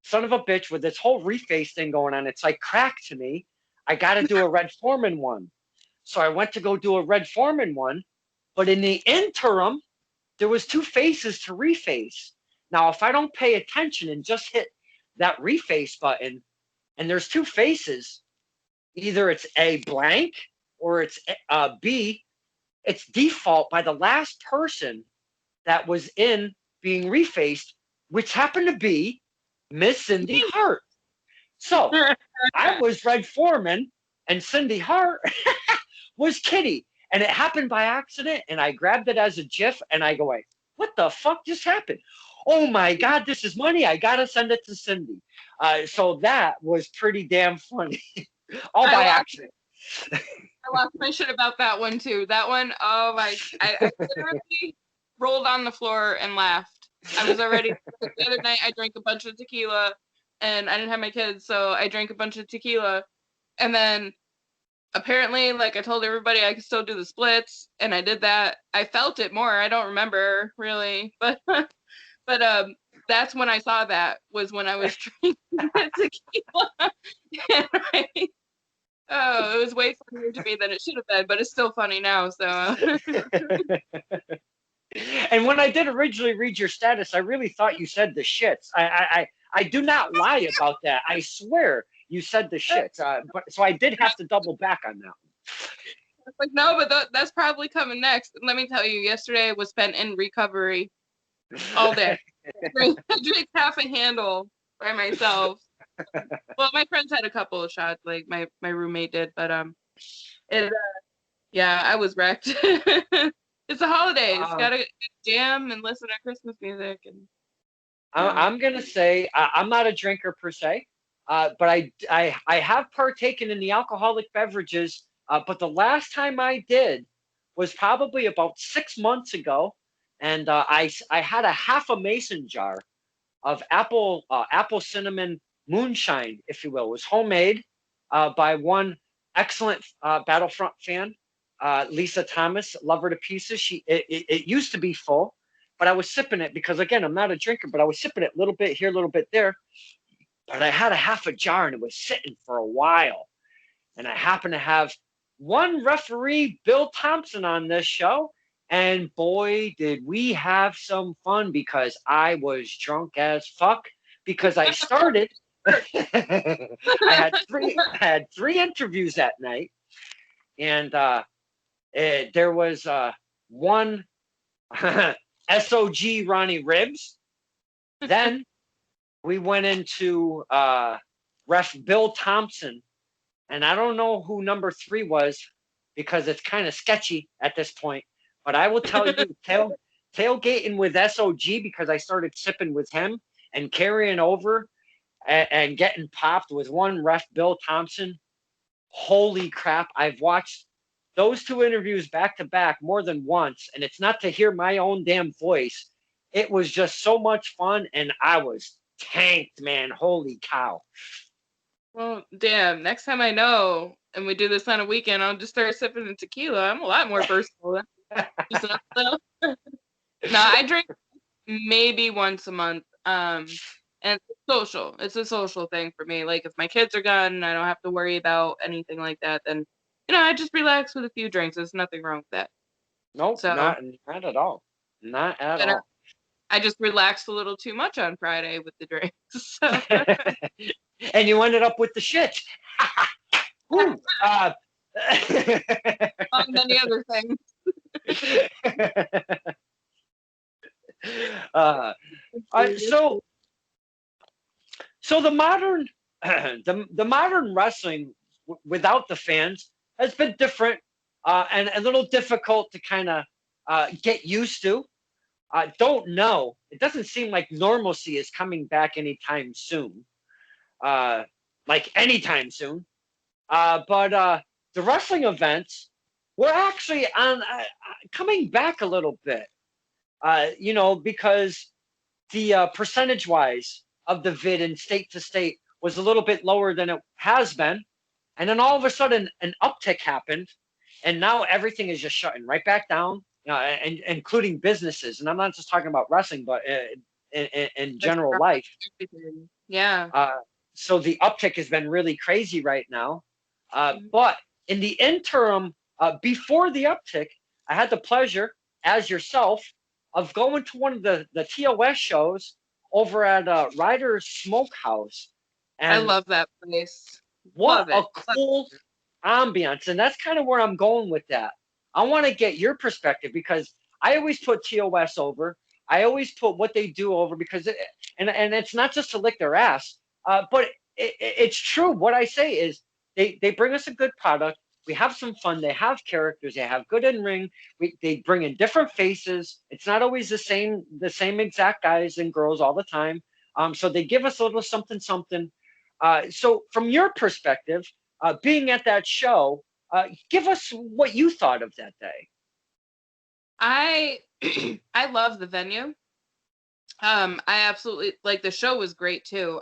[SPEAKER 1] son of a bitch, with this whole reface thing going on, it's like crack to me. I got to do a Red Foreman one. So I went to go do a Red Foreman one, but in the interim, there was two faces to reface. Now, if I don't pay attention and just hit that reface button, and there's two faces, either it's A blank or it's B, it's default by the last person that was in being refaced, which happened to be Miss Cyndi Hart. So I was Red Foreman and Cyndi Hart was Kitty. And it happened by accident. And I grabbed it as a GIF and I go, wait, what the fuck just happened? Oh my God, this is money. I got to send it to Cyndi. So that was pretty damn funny. All by accident.
[SPEAKER 2] I lost my shit about that one too. That one, oh my, I literally rolled on the floor and laughed. I was already, the other night I drank a bunch of tequila and I didn't have my kids, so I drank a bunch of tequila. And then apparently, like, I told everybody I could still do the splits, and I did that. I felt it more. I don't remember really, but that's when I saw that, was when I was drinking the tequila. And oh, it was way funnier to me than it should have been, but it's still funny now. So.
[SPEAKER 1] And when I did originally read your status, I really thought you said the shits. I do not lie about that. I swear you said the shits. But so I did have to double back on that one.
[SPEAKER 2] Like, no, but that's probably coming next. Let me tell you, yesterday was spent in recovery all day. I drank half a handle by myself. Well, my friends had a couple of shots, like my roommate did, but yeah, I was wrecked. It's the holidays. Gotta jam and listen to Christmas music. And
[SPEAKER 1] I'm gonna say I'm not a drinker per se, but I have partaken in the alcoholic beverages. But the last time I did was probably about 6 months ago, and I had a half a mason jar of apple cinnamon moonshine, if you will. It was homemade by one excellent Battlefront fan, Lisa Thomas. Love her to pieces. It used to be full, but I was sipping it because, again, I'm not a drinker, but I was sipping it a little bit here, a little bit there. But I had a half a jar and it was sitting for a while. And I happened to have one referee, Bill Thompson, on this show. And boy, did we have some fun because I was drunk as fuck because I started. I had three interviews that night. And there was one SOG Ronnie Ribs. Then we went into ref Bill Thompson, and I don't know who number 3 was because it's kind of sketchy at this point. But I will tell you, tailgating with SOG because I started sipping with him and carrying over and getting popped with one ref, Bill Thompson. Holy crap. I've watched those two interviews back to back more than once, and it's not to hear my own damn voice. It was just so much fun, and I was tanked, man. Holy cow.
[SPEAKER 2] Well, damn. Next time I know, and we do this on a weekend, I'll just start sipping the tequila. I'm a lot more versatile. Just no, I drink maybe once a month. And it's social. It's a social thing for me. Like if my kids are gone, I don't have to worry about anything like that. Then I just relax with a few drinks. There's nothing wrong with that.
[SPEAKER 1] Nope,
[SPEAKER 2] So,
[SPEAKER 1] not at all. Not at
[SPEAKER 2] but
[SPEAKER 1] all.
[SPEAKER 2] I just relaxed a little too much on Friday with the drinks. So.
[SPEAKER 1] And you ended up with the shit.
[SPEAKER 2] Among many other things.
[SPEAKER 1] So the modern the modern wrestling without the fans has been different and a little difficult to kind of get used to. I don't know. It doesn't seem like normalcy is coming back anytime soon. Like anytime soon. But the wrestling events were actually on coming back a little bit. Because the percentage-wise of the vid in state to state was a little bit lower than it has been. And then all of a sudden, an uptick happened. And now everything is just shutting right back down, and including businesses. And I'm not just talking about wrestling, but in general life.
[SPEAKER 2] Yeah.
[SPEAKER 1] So the uptick has been really crazy right now. But in the interim, before the uptick, I had the pleasure, as yourself, of going to one of the TOS shows over at Ryder's Smokehouse. And
[SPEAKER 2] I love that place.
[SPEAKER 1] What a cool ambiance. And that's kind of where I'm going with that. I want to get your perspective because I always put TOS over. I always put what they do over because and it's not just to lick their ass, but it's true. What I say is they bring us a good product. We have some fun. They have characters. They have good in ring. They bring in different faces. It's not always the same exact guys and girls all the time. So they give us a little something. So from your perspective, being at that show, give us what you thought of that day.
[SPEAKER 2] I I love the venue. I absolutely the show was great too.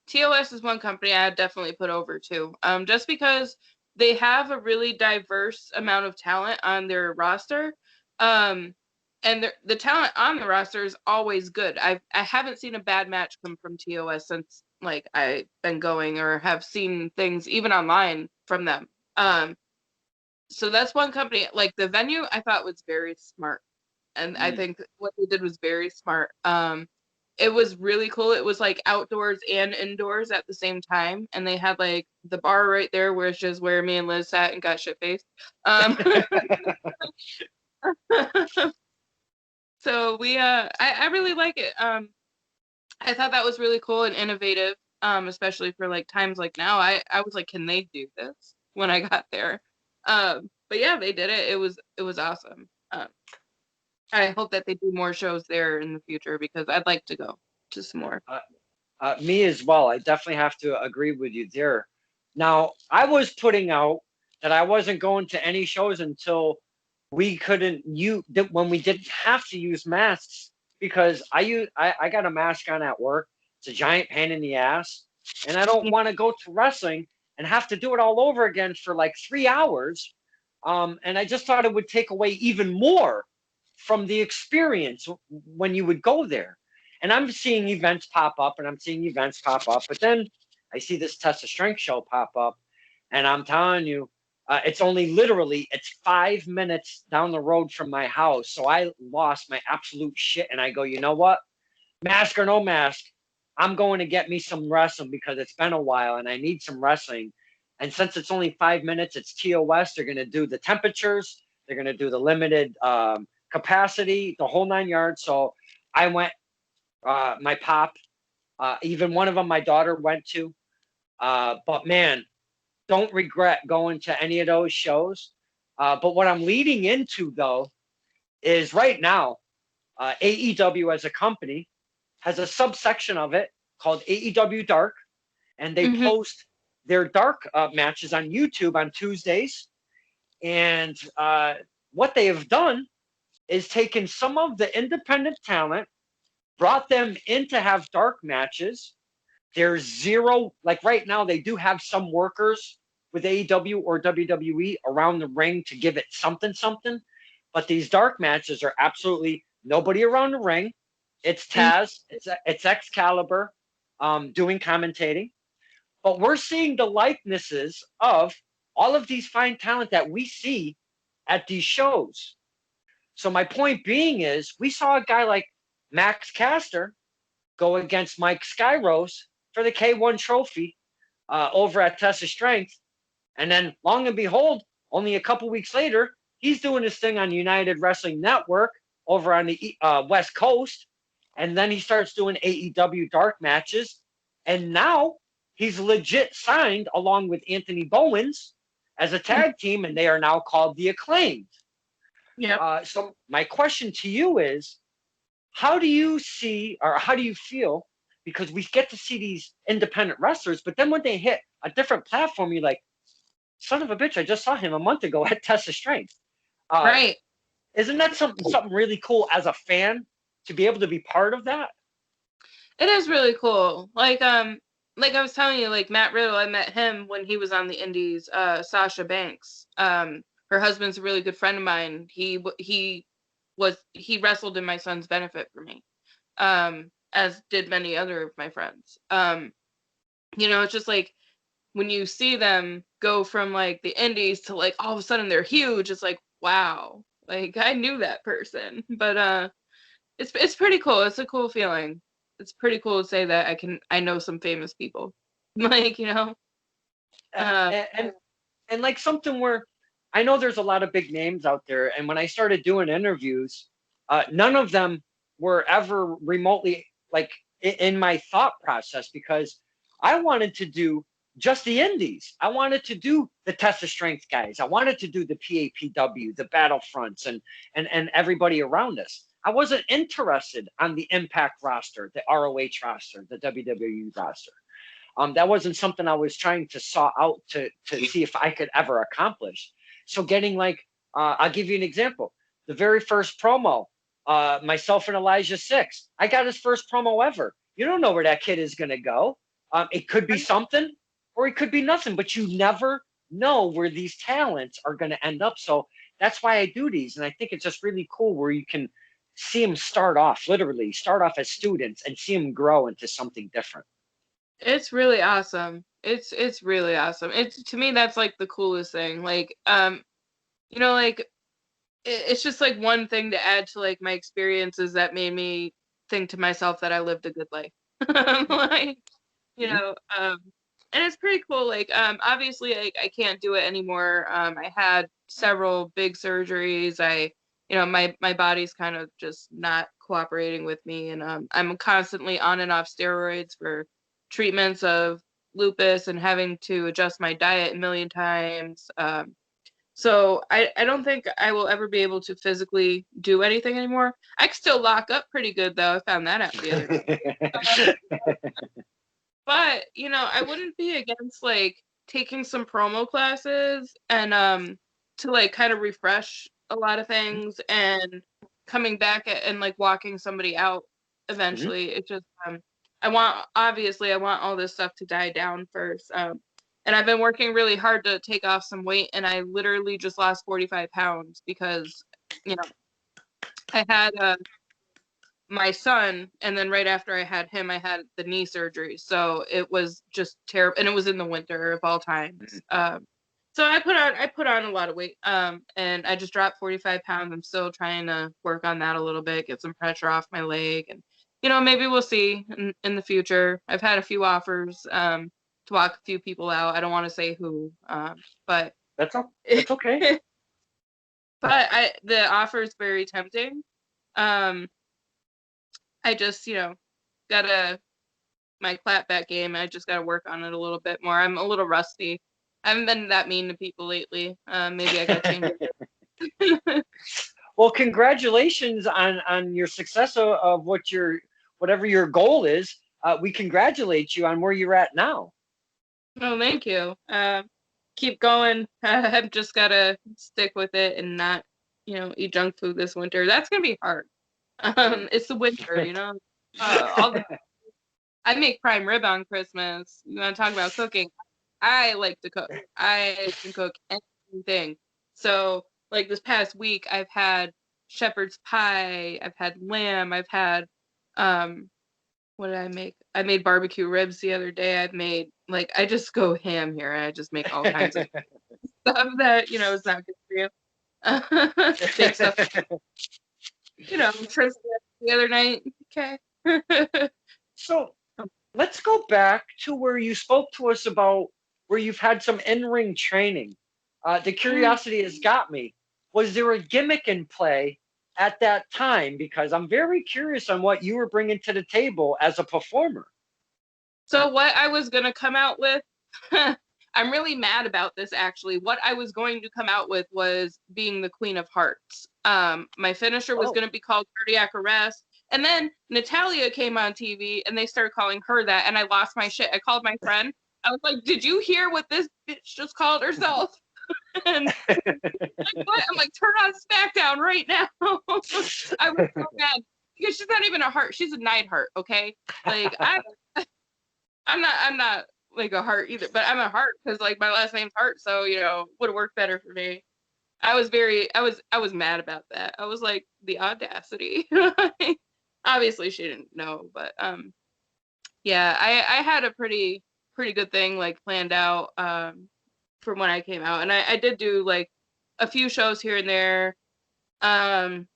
[SPEAKER 2] TOS is one company I definitely put over too. Just because they have a really diverse amount of talent on their roster. And the talent on the roster is always good. I haven't seen a bad match come from TOS since I've been going or have seen things even online from them. So that's one company. The venue I thought was very smart. And I think what they did was very smart. It was really cool. It was outdoors and indoors at the same time, and they had the bar right there, where it's just where me and Liz sat and got shit faced. So I really like it. I thought that was really cool and innovative, especially for times like now. I was like, can they do this when I got there? But yeah, they did it. It was awesome. I hope that they do more shows there in the future because I'd like to go to some more.
[SPEAKER 1] Me as well. I definitely have to agree with you there. Now, I was putting out that I wasn't going to any shows until we couldn't when we didn't have to use masks because I got a mask on at work. It's a giant pain in the ass, and I don't want to go to wrestling and have to do it all over again for 3 hours. And I just thought it would take away even more from the experience when you would go there. And I'm seeing events pop up, but then I see this Test of Strength show pop up, and I'm telling you, it's 5 minutes down the road from my house. So I lost my absolute shit, and I go, you know what? Mask or no mask, I'm going to get me some wrestling because it's been a while, and I need some wrestling. And since it's only 5 minutes, it's TOS. They're going to do the temperatures. They're going to do the limited capacity, the whole 9 yards. So I went, my pop, even one of them my daughter went to. But man, don't regret going to any of those shows. But what I'm leading into though is right now, AEW as a company has a subsection of it called AEW Dark, and they
[SPEAKER 2] Mhm.
[SPEAKER 1] post their dark matches on YouTube on Tuesdays. And what they have done is taken some of the independent talent, brought them in to have dark matches. There's zero, like right now, they do have some workers with AEW or WWE around the ring to give it something, something. But these dark matches are absolutely nobody around the ring. It's Taz, it's Excalibur doing commentating. But we're seeing the likenesses of all of these fine talent that we see at these shows. So my point being is we saw a guy like Max Caster go against Mike Skyrose for the K1 trophy over at Test of Strength. And then, long and behold, only a couple weeks later, he's doing his thing on United Wrestling Network over on the West Coast. And then he starts doing AEW dark matches. And now he's legit signed along with Anthony Bowens as a tag team, and they are now called the Acclaimed.
[SPEAKER 2] Yeah.
[SPEAKER 1] So my question to you is, how do you see, or how do you feel, because we get to see these independent wrestlers, but then when they hit a different platform, you're like, son of a bitch, I just saw him a month ago at Test of Strength.
[SPEAKER 2] Right.
[SPEAKER 1] Isn't that something really cool as a fan to be able to be part of that?
[SPEAKER 2] It is really cool. Like I was telling you, like Matt Riddle, I met him when he was on the Indies. Sasha Banks, her husband's a really good friend of mine. He wrestled in my son's benefit for me, as did many other of my friends. It's just like when you see them go from like the Indies to like all of a sudden they're huge. It's like, wow, like I knew that person, but it's pretty cool. It's a cool feeling. It's pretty cool to say that I know some famous people. Like, Uh,
[SPEAKER 1] and like something where I know there's a lot of big names out there, and when I started doing interviews, none of them were ever remotely like in my thought process, because I wanted to do just the indies. I wanted to do the Test of Strength guys. I wanted to do the PAPW, the Battlefronts, and everybody around us. I wasn't interested on the Impact roster, the ROH roster, the WWE roster. That wasn't something I was trying to saw out to see if I could ever accomplish. So getting like, I'll give you an example. The very first promo, myself and Elijah Six, I got his first promo ever. You don't know where that kid is going to go. It could be something or it could be nothing, but you never know where these talents are going to end up. So that's why I do these. And I think it's just really cool where you can see them literally start off as students and see them grow into something different.
[SPEAKER 2] it's really awesome. It's really awesome. It's to me that's like the coolest thing. Like like it's just like one thing to add to like my experiences that made me think to myself that I lived a good life. Like, and it's pretty cool. Like, obviously, like I can't do it anymore. I had several big surgeries. My body's kind of just not cooperating with me, and I'm constantly on and off steroids for treatments of lupus and having to adjust my diet a million times. So I don't think I will ever be able to physically do anything anymore. I can still lock up pretty good though. I found that out the other day. But I wouldn't be against like taking some promo classes and to like kind of refresh a lot of things and coming back and like walking somebody out eventually. It just I want all this stuff to die down first. And I've been working really hard to take off some weight, and I literally just lost 45 pounds because I had my son, and then right after I had him, I had the knee surgery. So it was just terrible, and it was in the winter of all times. So I put on a lot of weight, and I just dropped 45 pounds. I'm still trying to work on that a little bit, get some pressure off my leg, and maybe we'll see in the future. I've had a few offers to walk a few people out. I don't want to say who, but
[SPEAKER 1] that's okay.
[SPEAKER 2] But the offer is very tempting. I just, gotta my clapback game. I just gotta work on it a little bit more. I'm a little rusty. I haven't been that mean to people lately. Maybe I gotta change it.
[SPEAKER 1] Well, congratulations on your success of whatever your goal is. We congratulate you on where you're at now.
[SPEAKER 2] Oh, thank you. Keep going. I've just gotta stick with it and not, eat junk food this winter. That's gonna be hard. It's the winter, I make prime rib on Christmas. You want to talk about cooking? I like to cook. I can cook anything. So, like this past week, I've had shepherd's pie. I've had lamb. I've had, um, what did I make? I made barbecue ribs the other day. I've made I just go ham here, and I just make all kinds of stuff that is not good for you. Bake stuff, shrimp the other night. Okay.
[SPEAKER 1] So let's go back to where you spoke to us about where you've had some in-ring training. The curiosity has got me. Was there a gimmick in play at that time? Because I'm very curious on what you were bringing to the table as a performer.
[SPEAKER 2] So what I was going to come out with, I'm really mad about this actually. What I was going to come out with was being the Queen of Hearts. My finisher was going to be called Cardiac Arrest. And then Natalia came on TV and they started calling her that. And I lost my shit. I called my friend. I was like, did you hear what this bitch just called herself? And what? I'm like, turn on SmackDown right now. I was so mad because she's not even a heart. She's a Neidhart. Okay. Like I'm not like a heart either, but I'm a heart because my last name's Hart. So, would have worked better for me. I was mad about that. I was like, the audacity. Obviously she didn't know, but yeah, I had a pretty good thing planned out from when I came out, and I did do a few shows here and there. And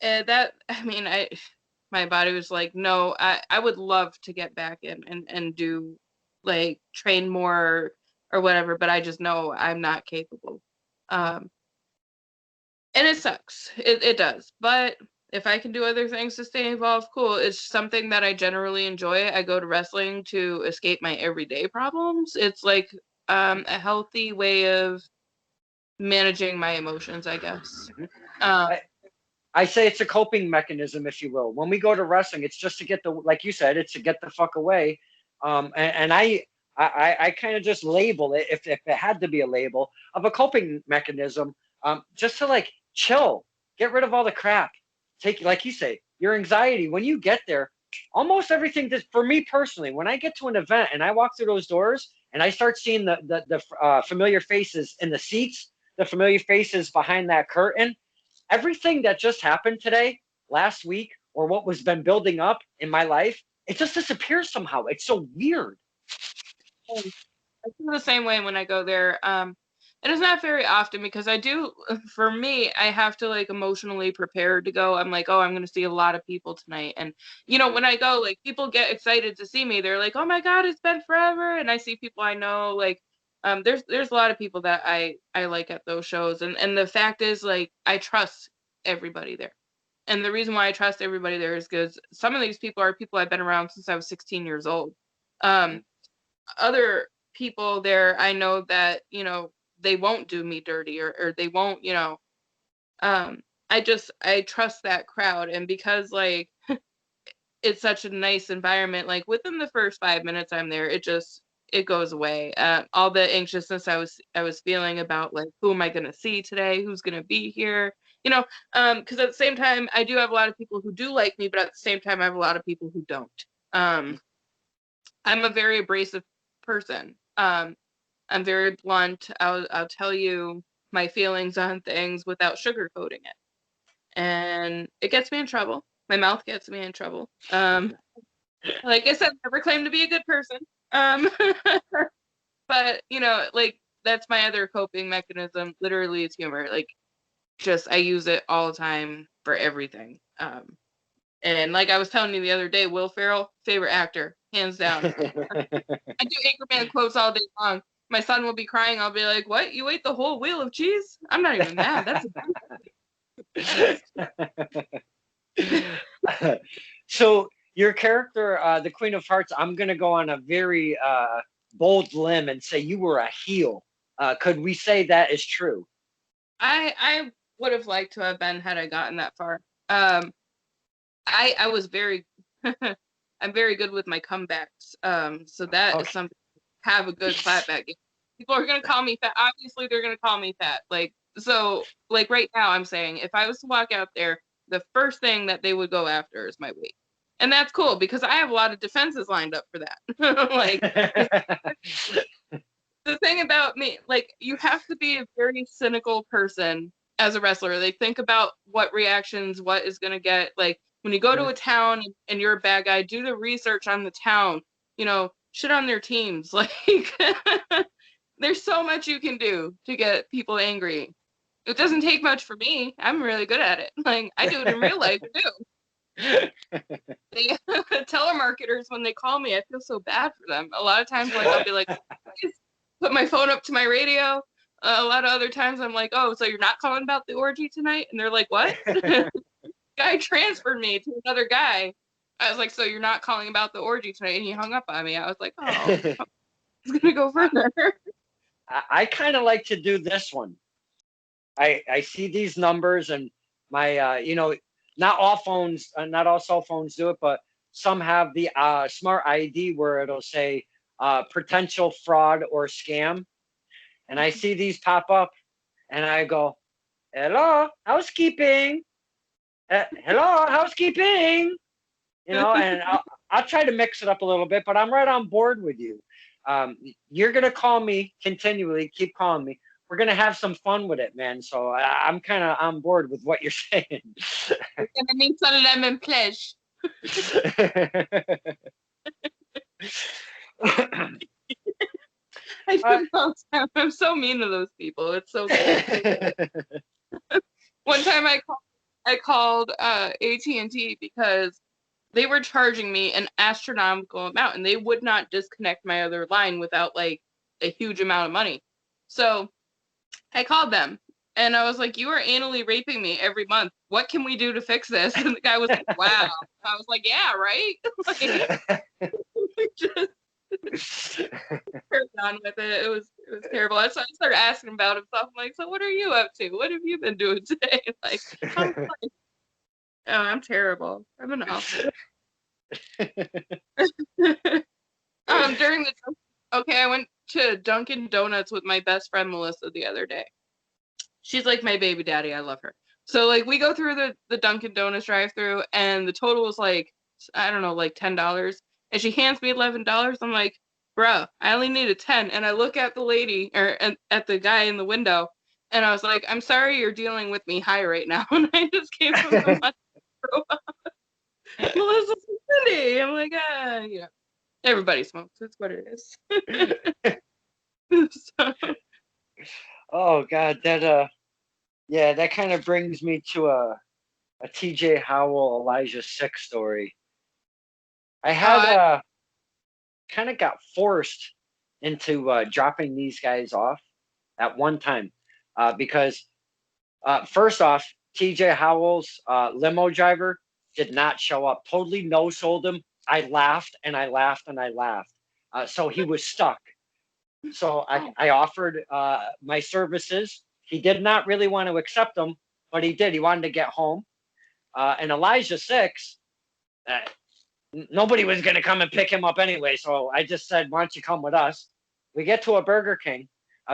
[SPEAKER 2] that my body was like, no, I would love to get back in and do train more or whatever, but I just know I'm not capable. And it sucks. It does. But if I can do other things to stay involved, cool. It's something that I generally enjoy. I go to wrestling to escape my everyday problems. It's a healthy way of managing my emotions, I guess.
[SPEAKER 1] I say it's a coping mechanism, if you will. When we go to wrestling, it's just to get like you said, it's to get the fuck away. And I kind of just label it, if it had to be a label, of a coping mechanism, just to chill, get rid of all the crap. Take, like you say, your anxiety. When you get there, almost everything for me personally, when I get to an event and I walk through those doors and I start seeing the familiar faces in the seats, the familiar faces behind that curtain, everything that just happened today, last week, or what was been building up in my life, it just disappears somehow. It's so weird.
[SPEAKER 2] I feel the same way when I go there. And it's not very often because for me, I have to emotionally prepare to go. I'm like, oh, I'm going to see a lot of people tonight. And, when I go, people get excited to see me. They're like, oh my God, it's been forever. And I see people I know, there's a lot of people that I like at those shows. And the fact is, I trust everybody there. And the reason why I trust everybody there is because some of these people are people I've been around since I was 16 years old. Other people there, I know that, they won't do me dirty or they won't, I trust that crowd. And because it's such a nice environment, within the first 5 minutes I'm there, it goes away. All the anxiousness I was feeling about who am I going to see today? Who's going to be here? Because at the same time, I do have a lot of people who do like me, but at the same time, I have a lot of people who don't. I'm a very abrasive person. I'm very blunt. I'll tell you my feelings on things without sugarcoating it. And it gets me in trouble. My mouth gets me in trouble. Like I said, never claimed to be a good person. But that's my other coping mechanism. Literally, it's humor. I use it all the time for everything. And like I was telling you the other day, Will Ferrell, favorite actor, hands down. I do Anchorman quotes all day long. My son will be crying. I'll be like, "What? You ate the whole wheel of cheese?" I'm not even mad. That's
[SPEAKER 1] So your character, the Queen of Hearts, I'm gonna go on a very bold limb and say you were a heel. Could we say that is true?
[SPEAKER 2] I would have liked to have been had I gotten that far. I was very I'm very good with my comebacks. So that is something have a good clapback game. People are gonna call me fat. Obviously, they're gonna call me fat. Like so, like right now, I'm saying if I was to walk out there, the first thing that they would go after is my weight, and that's cool because I have a lot of defenses lined up for that. Like the thing about me, like you have to be a very cynical person as a wrestler. They think about what reactions, what is gonna get. Like when you go to a town and you're a bad guy, do the research on the town. You know, shit on their teams. Like there's so much you can do to get people angry. It doesn't take much for me. I'm really good at it. Like I do it in real life too. They telemarketers when they call me, I feel so bad for them. A lot of times, like I'll be like, put my phone up to my radio. A lot of other times, I'm like, oh, so you're not calling about the orgy tonight? And they're like, what? Guy transferred me to another guy. I was like, so you're not calling about the orgy tonight? And he hung up on me. I was like, oh, I was gonna go further.
[SPEAKER 1] I kind of like to do this one. I see these numbers and my you know, not all phones, not all cell phones do it, but some have the smart ID where it'll say potential fraud or scam, and I see these pop up, and I go, hello, housekeeping, hello, housekeeping, you know, and I'll try to mix it up a little bit, but I'm right on board with you. You're gonna call me continually, keep calling me. We're gonna have some fun with it, man. So I'm kind of on board with what you're saying.
[SPEAKER 2] We're gonna need some lemon pledge. I'm so mean to those people. It's so good. One time I called AT&T because they were charging me an astronomical amount and they would not disconnect my other line without like a huge amount of money. So I called them and I was like, you are anally raping me every month. What can we do to fix this? And the guy was like, wow. I was like, yeah, right? Like, just on with it. It was terrible. So I started asking about himself. I'm like, so what are you up to? What have you been doing today? Like, oh, I'm terrible. I'm an awful. During the I went to Dunkin' Donuts with my best friend Melissa the other day. She's like my baby daddy. I love her. So like we go through the Dunkin' Donuts drive-through and the total was like I don't know, like $10. And she hands me $11. I'm like, bro, I only need a 10. And I look at the lady or at the guy in the window, and I was like, I'm sorry you're dealing with me high right now. And I just came from the Melissa Cindy. I'm like, you know, everybody smokes. That's what it is. So.
[SPEAKER 1] Oh God, that yeah, that kind of brings me to a TJ Howell Elijah Six story. I had kind of got forced into dropping these guys off at one time because first off, TJ Howell's limo driver did not show up. Totally no sold him. I laughed and I laughed and I laughed. So he was stuck. So I offered my services. He did not really want to accept them, but he did. He wanted to get home. And Elijah Six, nobody was going to come and pick him up anyway. So I just said, why don't you come with us? We get to a Burger King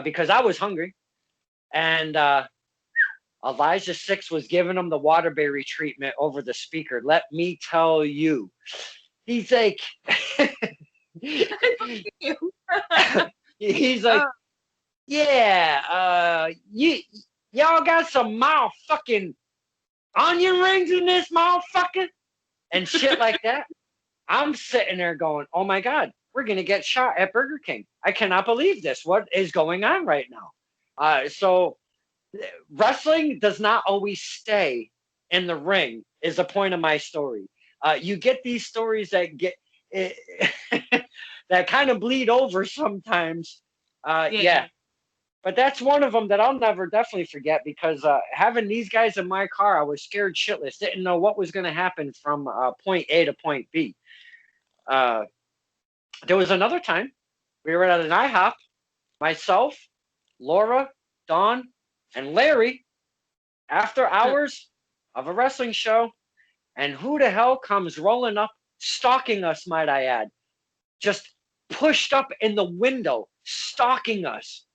[SPEAKER 1] because I was hungry. And Elijah Six was giving him the Waterbury treatment over the speaker. Let me tell you. He's like, he's like, yeah, y'all got some motherfucking onion rings in this motherfucker and shit like that. I'm sitting there going, oh my God, we're going to get shot at Burger King. I cannot believe this. What is going on right now? So wrestling does not always stay in the ring is the point of my story. You get these stories that get that kind of bleed over sometimes. Yeah. But that's one of them that I'll never definitely forget because having these guys in my car, I was scared shitless. Didn't know what was going to happen from point A to point B. There was another time we were at an IHOP, myself, Laura, Dawn, and Larry. After hours of a wrestling show, and who the hell comes rolling up, stalking us, might I add, just pushed up in the window, stalking us.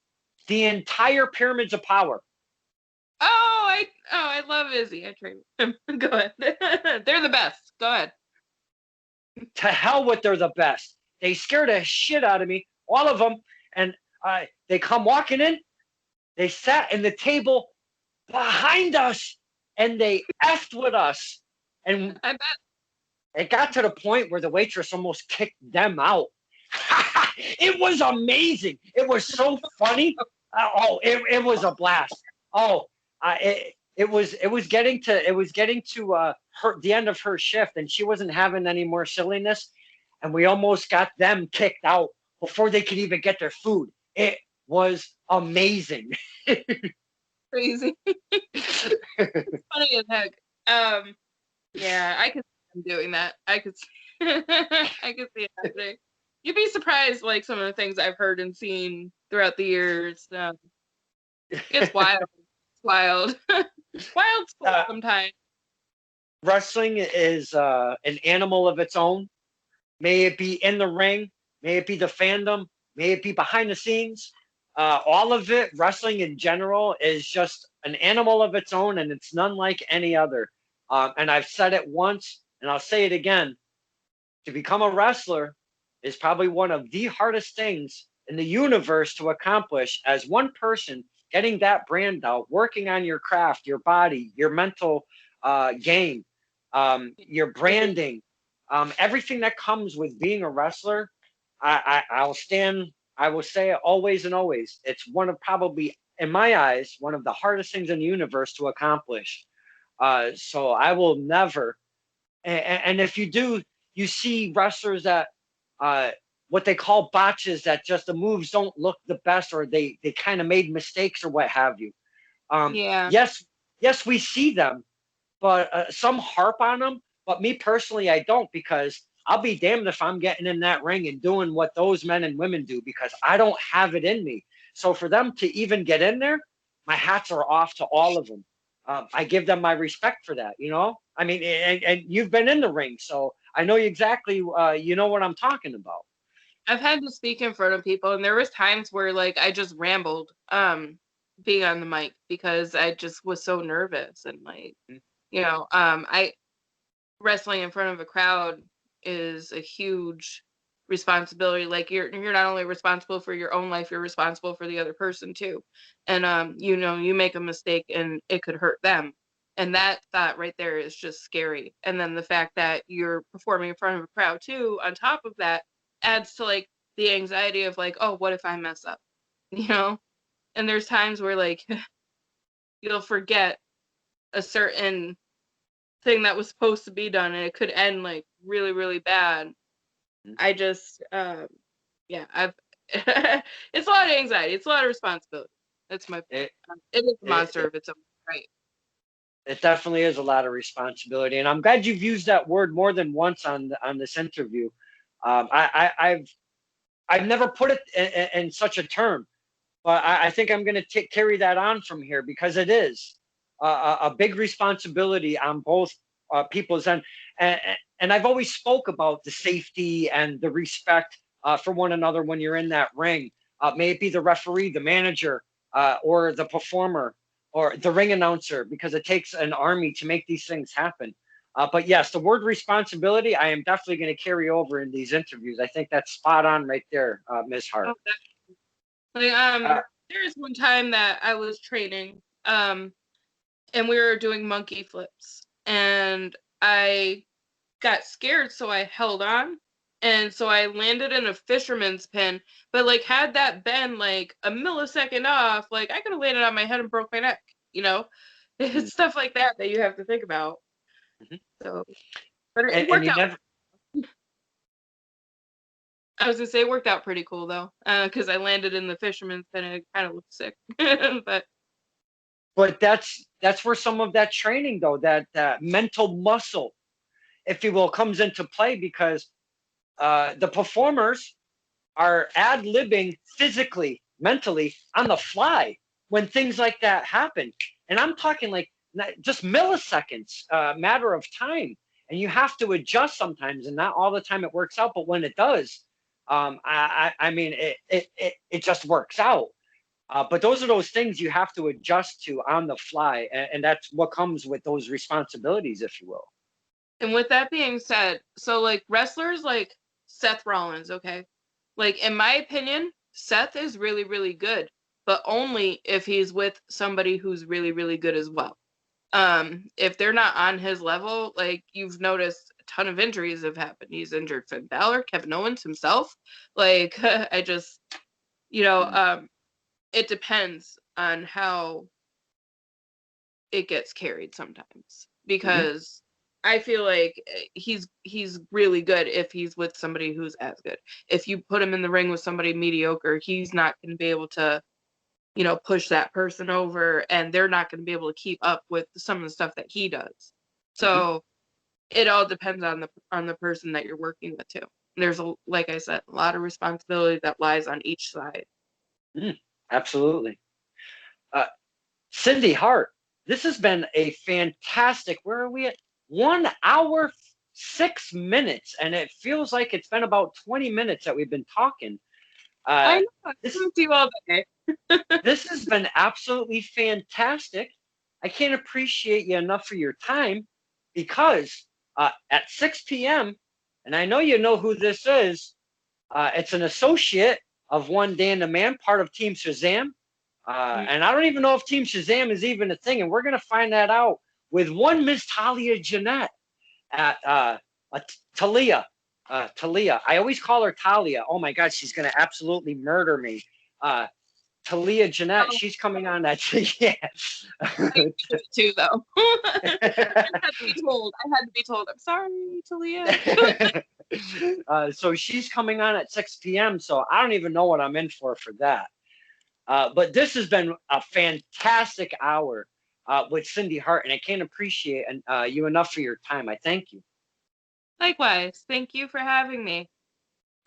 [SPEAKER 1] The entire Pyramids of Power.
[SPEAKER 2] I love Izzy. I train him. Go ahead. They're the best. Go ahead.
[SPEAKER 1] To hell with they're the best. They scared the shit out of me, all of them, and they come walking in. They sat in the table behind us, and they effed with us. And
[SPEAKER 2] I bet.
[SPEAKER 1] it got to the point where the waitress almost kicked them out. It was amazing. It was so funny. It was a blast. It was getting to her the end of her shift, and she wasn't having any more silliness, and we almost got them kicked out before they could even get their food. It was amazing.
[SPEAKER 2] Crazy. It's funny as heck. Yeah, I could see them doing that. I could I could see it happening. You'd be surprised, like some of the things I've heard and seen throughout the years. It's wild. It's wild. Wild stuff sometimes.
[SPEAKER 1] Wrestling is an animal of its own. May it be in the ring, may it be the fandom, may it be behind the scenes. All of it, wrestling in general, is just an animal of its own, and it's none like any other. And I've said it once, and I'll say it again. To become a wrestler is probably one of the hardest things in the universe to accomplish as one person, getting that brand out, working on your craft, your body, your mental game, your branding, everything that comes with being a wrestler. I will say it always and always. It's one of probably, in my eyes, one of the hardest things in the universe to accomplish. So I will never, and if you do, you see wrestlers that what they call botches, that just the moves don't look the best, or they kind of made mistakes or what have you.
[SPEAKER 2] Yeah.
[SPEAKER 1] Yes, we see them, but some harp on them. But me personally, I don't, because I'll be damned if I'm getting in that ring and doing what those men and women do, because I don't have it in me. So for them to even get in there, my hats are off to all of them. I give them my respect for that. I mean, and you've been in the ring, so I know exactly. You know what I'm talking about.
[SPEAKER 2] I've had to speak in front of people, and there was times where like I just rambled being on the mic because I just was so nervous, and like I wrestling in front of a crowd is a huge responsibility. Like you're not only responsible for your own life, you're responsible for the other person too. And you make a mistake and it could hurt them. And that thought right there is just scary. And then the fact that you're performing in front of a crowd too, on top of that, adds to like the anxiety of like, oh, what if I mess up? You know? And there's times where like you'll forget a certain thing that was supposed to be done and it could end like really, really bad. I just I've it's a lot of anxiety, it's a lot of responsibility. That's my point. It is a monster of its own, right?
[SPEAKER 1] It definitely is a lot of responsibility, and I'm glad you've used that word more than once on this interview. I've never put it in such a term, but I think I'm going to carry that on from here, because it is a big responsibility on both people's end. And I've always spoke about the safety and the respect for one another when you're in that ring. May it be the referee, the manager, or the performer, or the ring announcer, because it takes an army to make these things happen. But yes, the word responsibility, I am definitely going to carry over in these interviews. I think that's spot on right there, Ms. Hart.
[SPEAKER 2] There was one time that I was training, and we were doing monkey flips, and I got scared, so I held on, and so I landed in a fisherman's pin. But like, had that been like a millisecond off, like I could have landed on my head and broke my neck. It's stuff like that you have to think about.
[SPEAKER 1] Mm-hmm.
[SPEAKER 2] So, but it worked out. I was gonna say it worked out pretty cool though, because I landed in the fisherman's pin and it kind of looked sick.
[SPEAKER 1] But that's where some of that training, though, that mental muscle, if you will, comes into play, because the performers are ad-libbing physically, mentally, on the fly when things like that happen. And I'm talking like just milliseconds, matter of time. And you have to adjust sometimes, and not all the time it works out. But when it does, I mean, it just works out. But those are those things you have to adjust to on the fly, and that's what comes with those responsibilities, if you will.
[SPEAKER 2] And with that being said, so like wrestlers like Seth Rollins, okay? Like in my opinion, Seth is really, really good, but only if he's with somebody who's really, really good as well. If they're not on his level, like you've noticed a ton of injuries have happened. He's injured Finn Balor, Kevin Owens himself. Like I just, it depends on how it gets carried sometimes because I feel like he's really good if he's with somebody who's as good. If you put him in the ring with somebody mediocre, he's not going to be able to, push that person over, and they're not going to be able to keep up with some of the stuff that he does. So it all depends on the person that you're working with too. There's like I said, a lot of responsibility that lies on each side.
[SPEAKER 1] Absolutely. Cyndi Hart, this has been a fantastic. Where are we at? 1 hour, 6 minutes, and it feels like it's been about 20 minutes that we've been talking.
[SPEAKER 2] I know. This is you all day.
[SPEAKER 1] This has been absolutely fantastic. I can't appreciate you enough for your time, because at 6 p.m., and I know you know who this is, it's an associate of one Dan the Man, part of Team Shazam. And I don't even know if Team Shazam is even a thing, and we're going to find that out with one Miss Talia Jeanette at Talia. Talia. I always call her Talia. Oh my God, she's going to absolutely murder me. Talia Jeanette, she's coming on that. Yeah.
[SPEAKER 2] Too though. I had to be told. I'm sorry, Talia.
[SPEAKER 1] So she's coming on at 6 p.m. So I don't even know what I'm in for that. But this has been a fantastic hour with Cyndi Hart, and I can't appreciate you enough for your time. I thank you.
[SPEAKER 2] Likewise. Thank you for having me.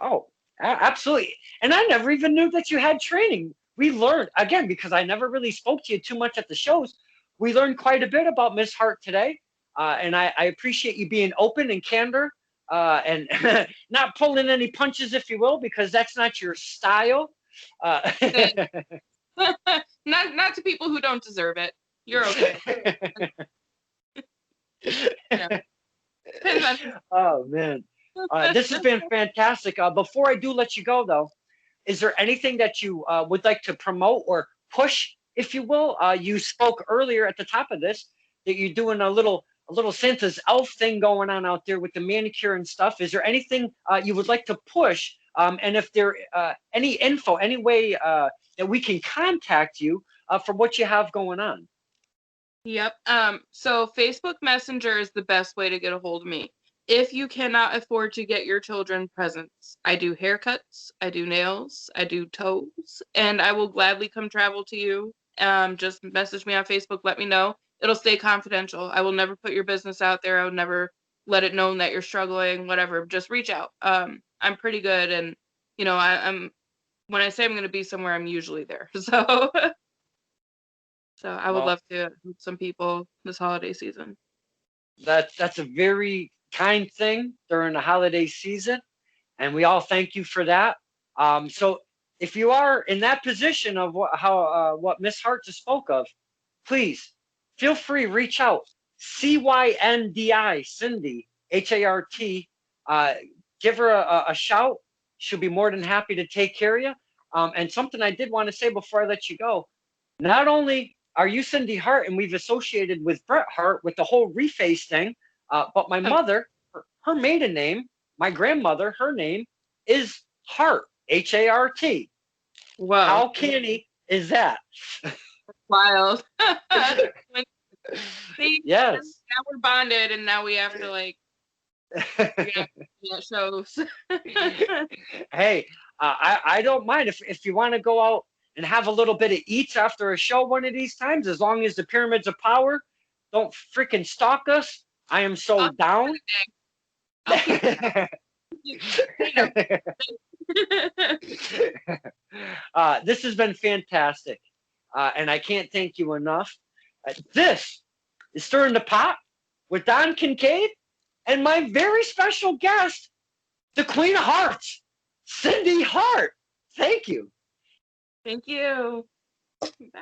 [SPEAKER 1] Oh, absolutely. And I never even knew that you had training. We learned, again, because I never really spoke to you too much at the shows, we learned quite a bit about Miss Hart today. And I appreciate you being open and candor and not pulling any punches, if you will, because that's not your style.
[SPEAKER 2] Not to people who don't deserve it. You're okay. Yeah.
[SPEAKER 1] Oh, man. This has been fantastic. Before I do let you go, though, is there anything that you would like to promote or push, if you will? You spoke earlier at the top of this that you're doing a little Santa's elf thing going on out there with the manicure and stuff. Is there anything you would like to push? And if there any info, any way that we can contact you for what you have going on?
[SPEAKER 2] Yep. So Facebook Messenger is the best way to get a hold of me. If you cannot afford to get your children presents, I do haircuts, I do nails, I do toes, and I will gladly come travel to you. Just message me on Facebook, let me know. It'll stay confidential. I will never put your business out there. I would never let it known that you're struggling, whatever. Just reach out. I'm pretty good, and I'm when I say I'm going to be somewhere, I'm usually there. So I would love to help some people this holiday season.
[SPEAKER 1] That's a very kind thing during the holiday season, and we all thank you for that. So if you are in that position of what Miss Hart just spoke of, please feel free, reach out. CYNDI, Cyndi, HART. Give her a shout. She'll be more than happy to take care of you. And something I did want to say before I let you go, not only are you Cyndi Hart, and we've associated with Bret Hart with the whole reface thing, but my mother, her maiden name, my grandmother, her name is Hart, H-A-R-T.
[SPEAKER 2] Wow.
[SPEAKER 1] How canny is that?
[SPEAKER 2] Wild. See,
[SPEAKER 1] yes.
[SPEAKER 2] Now we're bonded, and now we have to shows.
[SPEAKER 1] Hey, I don't mind if you want to go out and have a little bit of eats after a show one of these times, as long as the Pyramids of Power don't freaking stalk us. I am so down. This has been fantastic, and I can't thank you enough. This is Stirring the Pot with Don Kincaid and my very special guest, the Queen of Hearts, Cyndi Hart. Thank you.
[SPEAKER 2] Thank you. Bye.